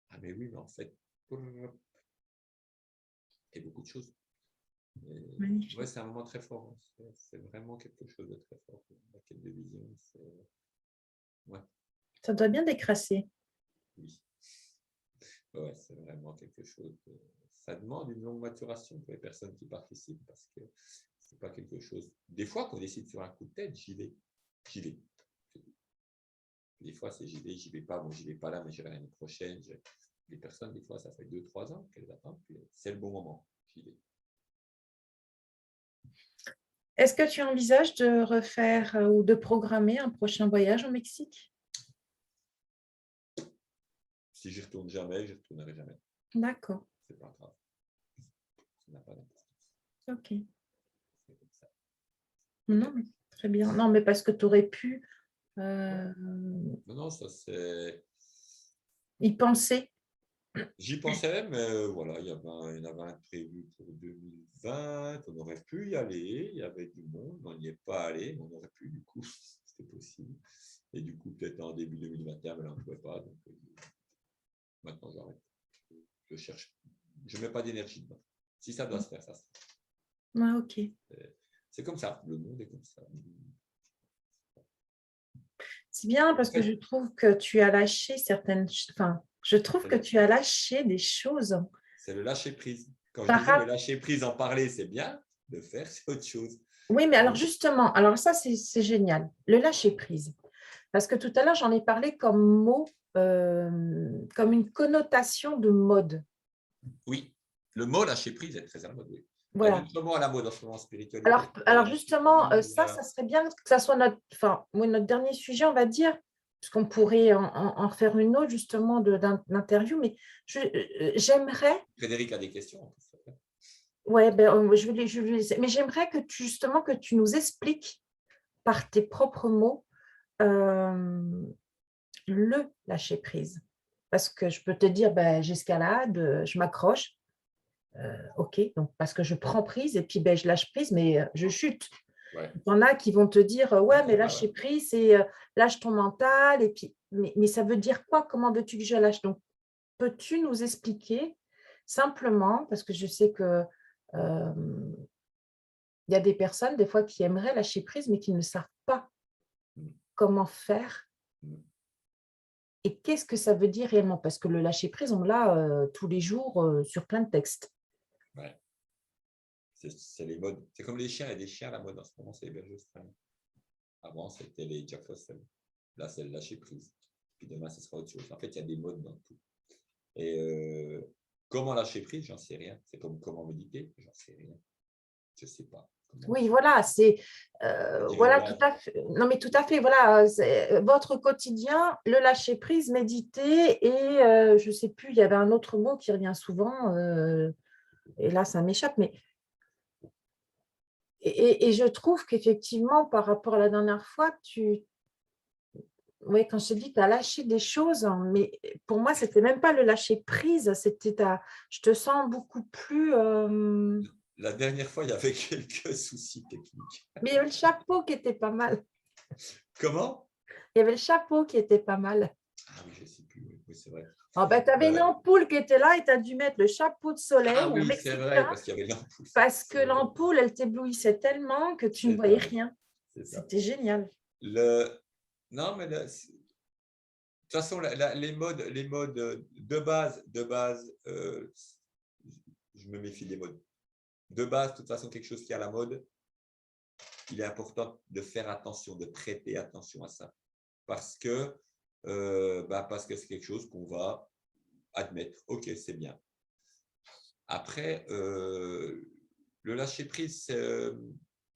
Ah mais oui, mais en fait, et beaucoup de choses. Magnifique. Ouais, c'est un moment très fort. C'est vraiment quelque chose de très fort. La quête de vision, ouais, Ça doit bien décrasser. oui. Ouais, c'est vraiment quelque chose. Ça demande une longue maturation pour les personnes qui participent parce que c'est pas quelque chose. Des fois, qu'on décide sur un coup de tête, j'y vais. J'y vais. Des fois, c'est j'y vais pas. Bon, j'y vais pas là, mais j'irai l'année prochaine. Les personnes, des fois, ça fait 2-3 ans qu'elles attendent. Puis c'est le bon moment. J'y vais. Est-ce que tu envisages de refaire ou de programmer un prochain voyage au Mexique? Si j'y retourne jamais, j'y retournerai jamais. D'accord. C'est pas grave. Ça n'a pas d'importance. Ok. C'est comme ça. Non, mais très bien. Non, mais parce que tu aurais pu Ouais. Non, non, ça c'est. y penser. J'y pensais, mais voilà, il y en avait un prévu pour 2020, on aurait pu y aller, il y avait du monde, on n'y est pas allé, mais on aurait pu, du coup, c'était possible. Et du coup, peut-être en début 2021, mais là, on ne pouvait pas, donc maintenant, j'arrête. Je cherche, je ne mets pas d'énergie dedans. Si ça doit se faire, ça se fait. Ah, ok. C'est comme ça, le monde est comme ça. C'est bien parce En que fait, je trouve que tu as lâché certaines... Enfin, je trouve que tu as lâché des choses c'est le lâcher prise. Quand je par disais le rapport... lâcher prise, en parler, c'est bien, de faire, c'est autre chose. Oui, mais alors justement, alors ça, c'est génial. Le lâcher prise. Parce que tout à l'heure, j'en ai parlé comme mot, comme une connotation de mode. Oui, le mot lâcher prise est très à la mode. Oui. Il y a Voilà. d'autres mots à la mode en ce moment en spiritualité. Alors Lâcher justement, prise, ça serait bien que ça soit notre, enfin, oui, notre dernier sujet, on va dire, puisqu'on pourrait en faire une autre justement d'interview, mais j'aimerais, Frédéric a des questions. ouais, ben, je vais laisser, mais j'aimerais que justement que tu nous expliques par tes propres mots le lâcher prise. Parce que je peux te dire, ben, j'escalade, je m'accroche, ok, donc parce que je prends prise et puis ben, je lâche prise, mais je chute. Ouais. Il y en a qui vont te dire, Ouais, ouais, mais ouais, ouais. lâcher prise, c'est lâche ton mental. Et puis, mais ça veut dire quoi? Comment veux-tu que je lâche? Donc, peux-tu nous expliquer simplement, parce que je sais que il y a des personnes, des fois, qui aimeraient lâcher prise, mais qui ne savent pas Mm, comment faire. mm. Et qu'est-ce que ça veut dire réellement? Parce que le lâcher prise, on l'a tous les jours sur plein de textes. Ouais. C'est les modes. C'est comme les chiens. Il y a des chiens à la mode en ce moment, c'est les bergers australiens. Avant, c'était les Jack Russell. Là, c'est le lâcher prise. Puis demain, ce sera autre chose. En fait, il y a des modes dans tout. Et comment lâcher prise, j'en sais rien. C'est comme comment méditer, j'en sais rien. Je ne sais pas. Oui, voilà, c'est Dire les voilà, tout bases. à fait. Non, mais tout à fait, voilà, c'est votre quotidien, le lâcher prise, méditer, et je ne sais plus, il y avait un autre mot qui revient souvent, et là, ça m'échappe, mais et je trouve qu'effectivement, par rapport à la dernière fois, ouais, quand je te dis que tu as lâché des choses, hein, mais pour moi, c'était même pas le lâcher prise, c'était je te sens beaucoup plus. La dernière fois, il y avait quelques soucis techniques. Mais il y avait le chapeau qui était pas mal. Comment? Il y avait le chapeau qui était pas mal. Ah oui, je ne sais plus. Oui, c'est vrai. Ah ben, tu avais une ampoule qui était là et tu as dû mettre le chapeau de Ah soleil oui, c'est vrai, mexicain parce qu'il y avait l'ampoule. parce que l'ampoule, elle t'éblouissait tellement que tu ne C'est voyais ça, oui. rien. C'est ça. C'était génial. Non, mais de toute façon, les modes de base je me méfie des modes. De base, de toute façon, quelque chose qui est à la mode, il est important de faire attention, de prêter attention à ça. Parce que c'est quelque chose qu'on va admettre. OK, c'est bien. Après, le lâcher prise,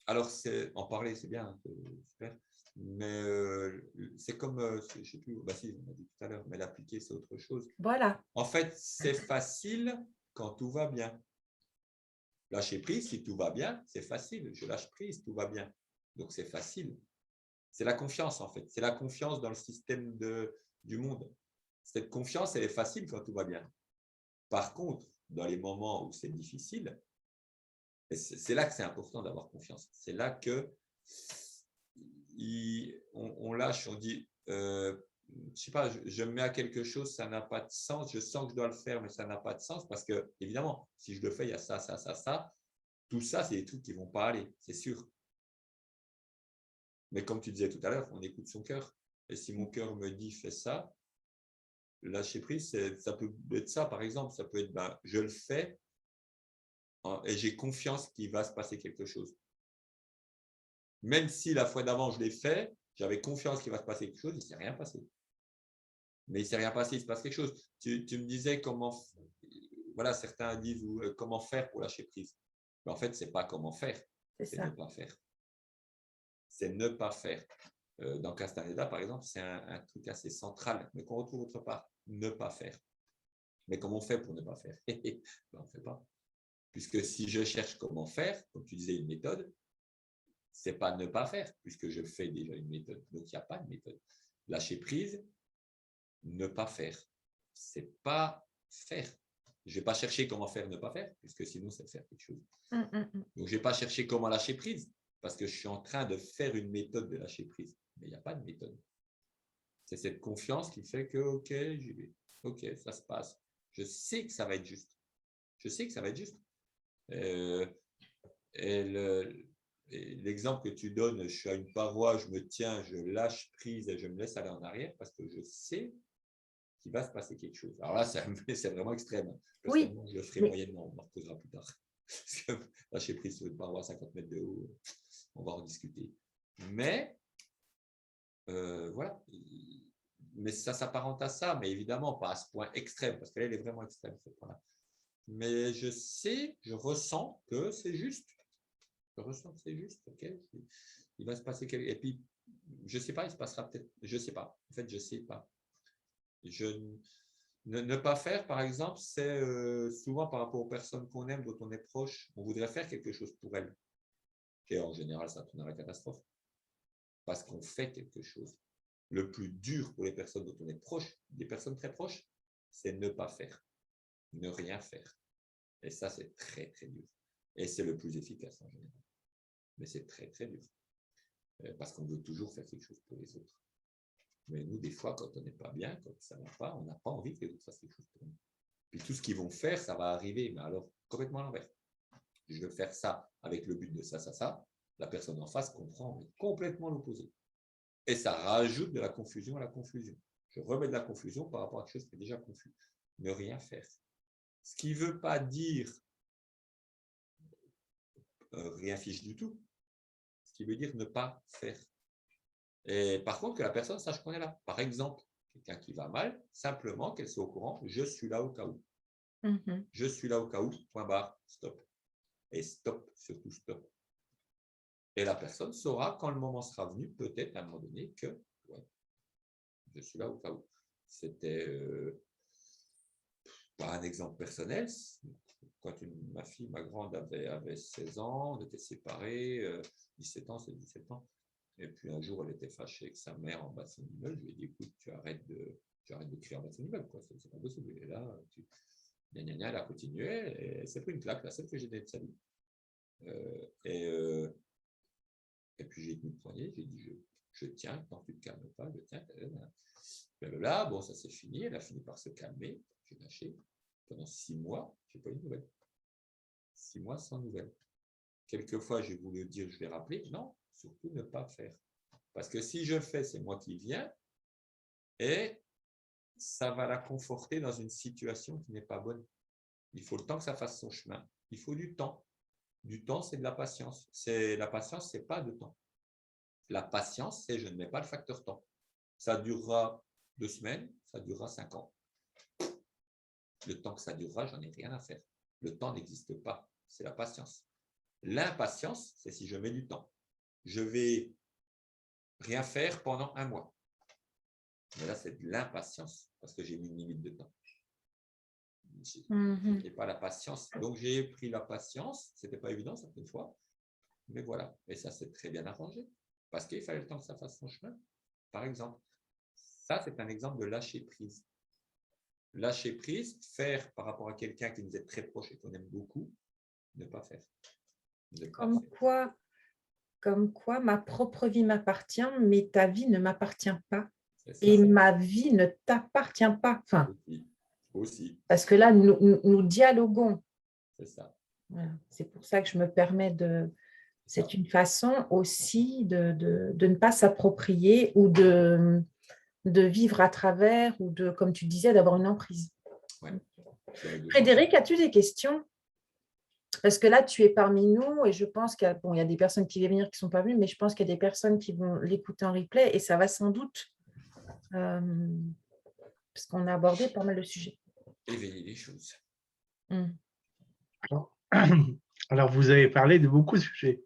alors en parler, c'est bien, super. Mais c'est comme, je ne sais plus, bah si, on a dit tout à l'heure, mais l'appliquer, c'est autre chose. Voilà. En fait, c'est facile quand tout va bien. Lâcher prise, si tout va bien, c'est facile. Je lâche prise, tout va bien. Donc, c'est facile. C'est la confiance, en fait. C'est la confiance dans le système du monde. Cette confiance, elle est facile quand tout va bien. Par contre, dans les moments où c'est difficile. Et c'est là que c'est important d'avoir confiance. C'est là que on lâche, on dit, je sais pas, je me mets à quelque chose, ça n'a pas de sens, je sens que je dois le faire, mais ça n'a pas de sens parce que, évidemment, si je le fais, il y a ça, ça, ça, ça. Tout ça, c'est des trucs qui ne vont pas aller, c'est sûr. Mais comme tu disais tout à l'heure, on écoute son cœur. Et si mon cœur me dit fais ça, lâcher prise, ça peut être ça, par exemple. Ça peut être je le fais et j'ai confiance qu'il va se passer quelque chose. Même si la fois d'avant je l'ai fait, j'avais confiance qu'il va se passer quelque chose, il ne s'est rien passé. Mais il ne s'est rien passé, il se passe quelque chose. Tu me disais comment, voilà, certains disent comment faire pour lâcher prise. Mais en fait, ce n'est pas comment faire, c'est ne pas faire. C'est ne pas faire. Dans Castaneda, par exemple, c'est un truc assez central, mais qu'on retrouve autre part. Ne pas faire. Mais comment on fait pour ne pas faire? On ne fait pas. Puisque si je cherche comment faire, comme tu disais, une méthode, ce n'est pas ne pas faire, puisque je fais déjà une méthode. Donc, il n'y a pas de méthode. Lâcher prise, ne pas faire. Ce n'est pas faire. Je ne vais pas chercher comment faire ne pas faire, puisque sinon, c'est faire quelque chose. Donc, je ne vais pas chercher comment lâcher prise, parce que je suis en train de faire une méthode de lâcher prise. Mais il n'y a pas de méthode. C'est cette confiance qui fait que, OK, j'y vais. OK, ça se passe. Je sais que ça va être juste. Je sais que ça va être juste. L'exemple que tu donnes, je suis à une paroi, je me tiens, je lâche prise et je me laisse aller en arrière parce que je sais qu'il va se passer quelque chose. Alors là, c'est vraiment extrême. Personnellement, je le ferai moyennement, on en reposera plus tard. Parce que lâcher prise sur une paroi à 50 mètres de haut, on va en discuter. Mais voilà. Mais ça s'apparente à ça, mais évidemment pas à ce point extrême, parce qu'elle elle est vraiment extrême, ce point-là. Mais je sais, je ressens que c'est juste. Je ressens que c'est juste, ok. Il va se passer quelque chose. Et puis, je ne sais pas, il se passera peut-être. Je ne sais pas. En fait, je ne sais pas. Ne pas faire, par exemple, c'est souvent par rapport aux personnes qu'on aime, dont on est proche. On voudrait faire quelque chose pour elles. Et en général, ça tourne à la catastrophe. Parce qu'on fait quelque chose. Le plus dur pour les personnes dont on est proche, des personnes très proches, c'est ne pas faire, ne rien faire. Et ça, c'est très, très dur. Et c'est le plus efficace en général. Mais c'est très, très dur. Parce qu'on veut toujours faire quelque chose pour les autres. Mais nous, des fois, quand on n'est pas bien, quand ça ne va pas, on n'a pas envie que les autres fassent quelque chose pour nous. Puis tout ce qu'ils vont faire, ça va arriver, mais alors complètement à l'envers. Je veux faire ça avec le but de ça, ça, ça. La personne en face comprend, mais complètement l'opposé. Et ça rajoute de la confusion à la confusion. Je remets de la confusion par rapport à quelque chose qui est déjà confus. Ne rien faire. Ce qui ne veut pas dire rien fiche du tout. Ce qui veut dire ne pas faire. Et par contre, que la personne sache qu'on est là. Par exemple, quelqu'un qui va mal, simplement qu'elle soit au courant, je suis là au cas où. Je suis là au cas où, point barre, stop. Et stop, surtout stop. Et la personne saura quand le moment sera venu, peut-être à un moment donné, que ouais, je suis là au cas où. C'était un exemple personnel. Quand ma fille, ma grande, avait 16 ans, on était séparés, 17 ans, c'est 17 ans. Et puis un jour, elle était fâchée avec sa mère en bas de son immeuble. Je lui ai dit, écoute, tu arrêtes de crier en bas de son immeuble, quoi. C'est pas possible. Et là, elle a continué, et elle s'est pris une claque, la seule que j'ai donnée de sa vie. Et puis j'ai tenu le poignet, j'ai dit, je tiens, tant que tu ne te calmes pas, je tiens. Là, bon, ça s'est fini, elle a fini par se calmer, j'ai lâché. Pendant 6 mois, je n'ai pas eu de nouvelles. 6 mois sans nouvelles. Quelquefois, j'ai voulu dire, je vais rappeler. Non, surtout ne pas faire. Parce que si je fais, c'est moi qui viens et ça va la conforter dans une situation qui n'est pas bonne. Il faut le temps que ça fasse son chemin. Il faut du temps. Du temps, c'est de la patience. La patience, ce n'est pas de temps. La patience, c'est je ne mets pas le facteur temps. Ça durera 2 semaines, ça durera 5 ans. Le temps que ça durera, j'en ai rien à faire. Le temps n'existe pas. C'est la patience. L'impatience, c'est si je mets du temps. Je vais rien faire pendant 1 mois. Mais là, c'est de l'impatience parce que j'ai mis une limite de temps. Je n'ai pas la patience. Donc, j'ai pris la patience. Ce n'était pas évident certaines fois. Mais voilà. Et ça s'est très bien arrangé parce qu'il fallait le temps que ça fasse son chemin. Par exemple, ça, c'est un exemple de lâcher prise. lâcher prise, faire par rapport à quelqu'un qui nous est très proche et qu'on aime beaucoup, ne pas faire. Ne pas faire. Comme quoi ma propre vie m'appartient, mais ta vie ne m'appartient pas. C'est Et ça. ma vie ne t'appartient pas. Enfin, Aussi. parce que là, nous dialoguons. C'est ça. Voilà. C'est pour ça que je me permets de… C'est une façon aussi de ne pas s'approprier ou de vivre à travers ou de, comme tu disais, d'avoir une emprise. Ouais. Frédéric, as-tu des questions? Parce que là, tu es parmi nous et je pense qu'il y a, bon, il y a des personnes qui vont venir qui ne sont pas venues, mais je pense qu'il y a des personnes qui vont l'écouter en replay et ça va sans doute, parce qu'on a abordé pas mal de sujets. Éveiller les choses. Alors, vous avez parlé de beaucoup de sujets.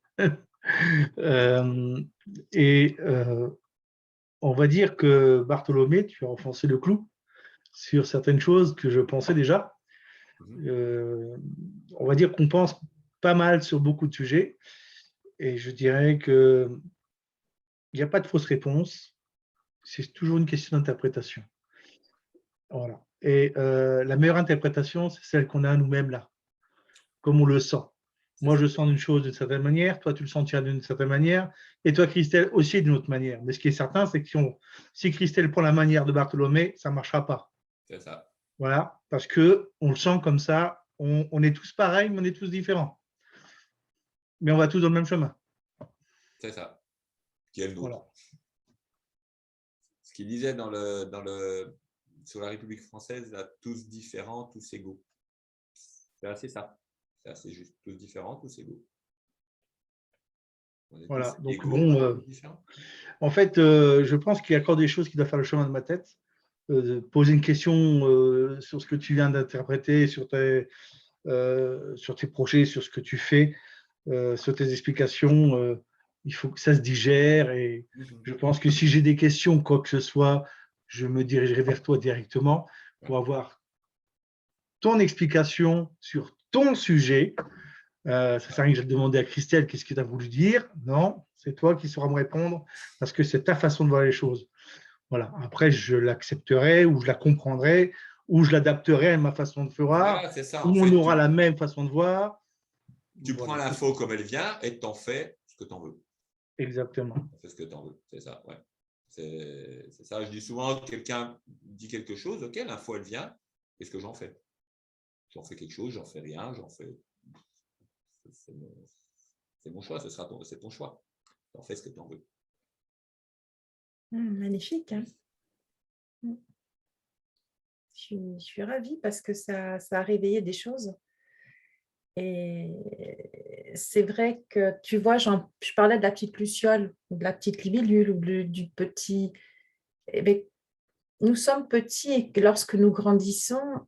On va dire que Bartholomé, tu as enfoncé le clou sur certaines choses que je pensais déjà. On va dire qu'on pense pas mal sur beaucoup de sujets et je dirais qu'il n'y a pas de fausse réponse, c'est toujours une question d'interprétation. Voilà. Et la meilleure interprétation, c'est celle qu'on a nous-mêmes là, comme on le sent. Moi, je sens une chose d'une certaine manière, toi, tu le sentiras d'une certaine manière, et toi, Christelle, aussi d'une autre manière. Mais ce qui est certain, c'est que si Christelle prend la manière de Bartholomé, ça ne marchera pas. C'est ça. Voilà, parce qu'on le sent comme ça, on est tous pareils, mais on est tous différents. Mais on va tous dans le même chemin. C'est ça. Qui est le nôtre. Voilà. Ce qu'il disait sur la République française, là, tous différents, tous égaux. C'est assez ça. C'est assez juste. Tous différents, tous égaux. Voilà. Donc, bon, en fait, je pense qu'il y a encore des choses qui doivent faire le chemin de ma tête. Poser une question sur ce que tu viens d'interpréter, sur tes projets, sur ce que tu fais, sur tes explications. Il faut que ça se digère et je pense que si j'ai des questions, quoi que ce soit, je me dirigerai vers toi directement pour avoir ton explication sur ton sujet. Ça sert à rien que je demandé à Christelle qu'est-ce que tu as voulu dire. Non, c'est toi qui sauras me répondre parce que c'est ta façon de voir les choses. Voilà. Après, je l'accepterai ou je la comprendrai ou je l'adapterai à ma façon de faire. Voilà, c'est ça. Ou on aura la même façon de voir. Tu prends l'info comme elle vient et tu en fais ce que tu en veux. Exactement. Fais ce que tu en veux, c'est ça. Ouais. C'est ça. Je dis souvent, quelqu'un dit quelque chose, ok, l'info elle vient, qu'est-ce que j'en fais? J'en fais quelque chose, j'en fais rien, j'en fais. C'est mon choix, c'est ton choix. T'en fais ce que tu en veux. Magnifique. Hein, je suis ravie parce que ça a réveillé des choses. Et c'est vrai que, tu vois, je parlais de la petite luciole, ou de la petite libellule, ou du petit… Eh bien, nous sommes petits et que lorsque nous grandissons,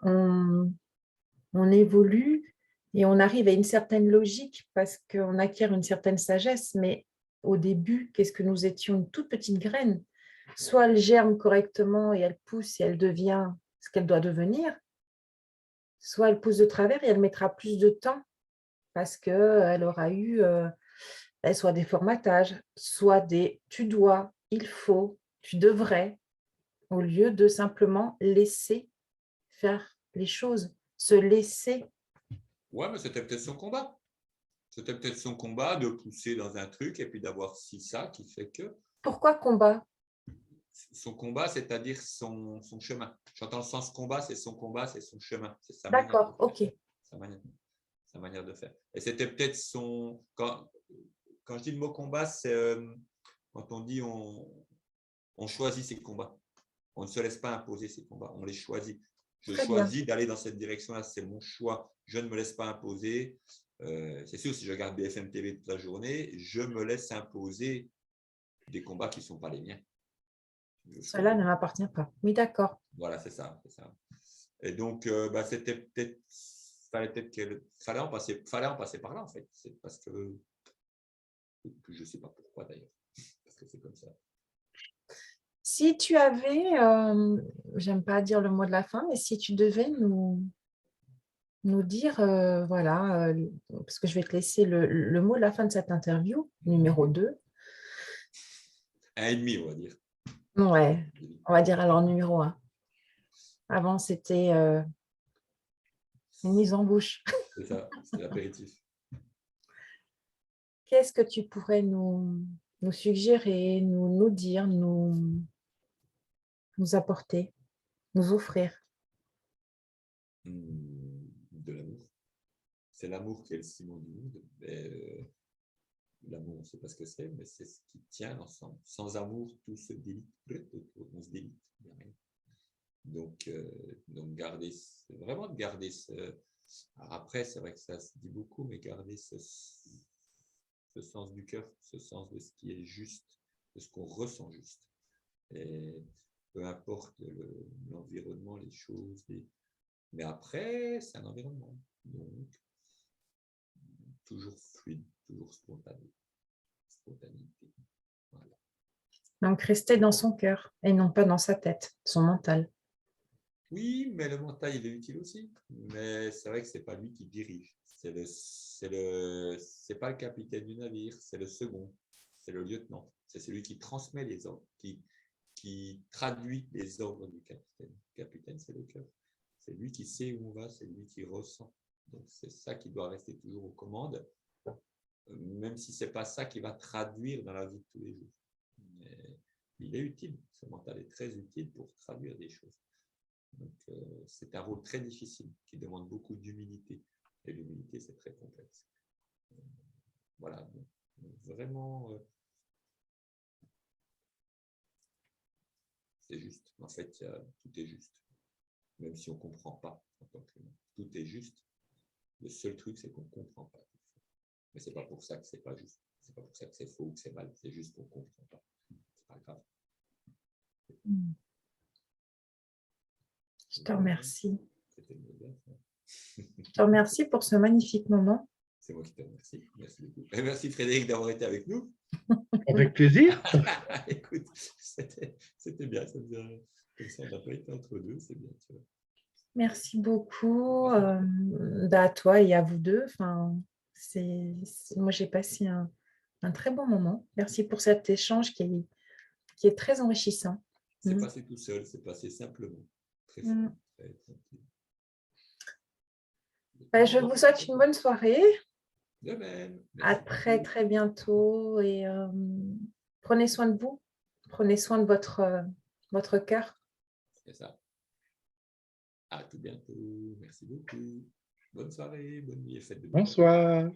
on évolue et on arrive à une certaine logique parce qu'on acquiert une certaine sagesse. Mais au début, qu'est-ce que nous étions? Une toute petite graine. Soit elle germe correctement et elle pousse et elle devient ce qu'elle doit devenir, soit elle pousse de travers et elle mettra plus de temps parce qu'elle aura eu soit des formatages, soit des tu dois, il faut, tu devrais, au lieu de simplement laisser faire les choses, se laisser. Ouais, mais c'était peut-être son combat. C'était peut-être son combat de pousser dans un truc et puis d'avoir ça qui fait que… Pourquoi combat? Son combat, c'est-à-dire son chemin. J'entends le sens combat, c'est son combat, c'est son chemin. C'est sa D'accord, ok. Sa manière de faire. Et c'était peut-être son… Quand je dis le mot combat, c'est quand on dit on choisit ses combats. On ne se laisse pas imposer ses combats, on les choisit. Je choisis d'aller dans cette direction-là, c'est mon choix. Je ne me laisse pas imposer. C'est sûr, si je regarde BFM TV toute la journée, je me laisse imposer des combats qui ne sont pas les miens. Cela ne m'appartient pas. Oui, d'accord. Voilà, c'est ça. Et donc, c'était peut-être… fallait en passer par là, en fait. C'est parce que je ne sais pas pourquoi, d'ailleurs. Parce que c'est comme ça. Si tu avais, j'aime pas dire le mot de la fin, mais si tu devais nous dire, voilà, parce que je vais te laisser le mot de la fin de cette interview, numéro 2. 1,5, on va dire. Ouais, on va dire alors numéro 1. Avant, c'était une mise en bouche. C'est ça, c'est l'apéritif. Qu'est-ce que tu pourrais nous suggérer, nous dire, nous apporter, nous offrir? De l'amour. C'est l'amour qui est le ciment du monde. L'amour, on ne sait pas ce que c'est, mais c'est ce qui tient ensemble. Sans amour, tout se délite. On se délite. Donc garder, vraiment de garder ce. Alors après, c'est vrai que ça se dit beaucoup, mais garder ce sens du cœur, ce sens de ce qui est juste, de ce qu'on ressent juste. Et peu importe l'environnement, les choses, mais après, c'est un environnement. Donc, toujours fluide, toujours spontané. Spontanéité. Voilà. Donc, rester dans son cœur et non pas dans sa tête, son mental. Oui, mais le mental, il est utile aussi. Mais c'est vrai que ce n'est pas lui qui dirige. C'est pas le capitaine du navire, c'est le second, c'est le lieutenant. C'est celui qui transmet les ordres, qui traduit les ordres du capitaine. Le capitaine, c'est le cœur. C'est lui qui sait où on va, c'est lui qui ressent. Donc, c'est ça qui doit rester toujours aux commandes, même si ce n'est pas ça qui va traduire dans la vie de tous les jours. Mais il est utile, ce mental est très utile pour traduire des choses. Donc, c'est un rôle très difficile qui demande beaucoup d'humilité. Et l'humilité, c'est très complexe. Voilà, donc, vraiment, c'est juste. En fait, tout est juste. Même si on ne comprend pas en tant qu'humain. Tout est juste. Le seul truc, c'est qu'on ne comprend pas. Mais ce n'est pas pour ça que ce n'est pas juste. Ce n'est pas pour ça que c'est faux ou que c'est mal. C'est juste qu'on ne comprend pas. Ce n'est pas grave. Je te remercie. C'était bien. Je te remercie pour ce magnifique moment. C'est moi qui te remercie. Merci beaucoup. Et merci Frédéric d'avoir été avec nous. Avec plaisir. Écoute, c'était bien. Comme ça, on n'a pas été entre deux. C'est bien. Tu vois. Merci beaucoup à toi et à vous deux. Enfin, moi, j'ai passé un très bon moment. Merci pour cet échange qui est très enrichissant. C'est passé tout seul, c'est passé simplement. Très simple, très tranquille. Je vous souhaite une bonne soirée. De même. À très, très bientôt. Et prenez soin de vous. Prenez soin de votre cœur. C'est ça. À tout bientôt. Merci beaucoup. Bonne soirée, bonne nuit et fête de Bonsoir.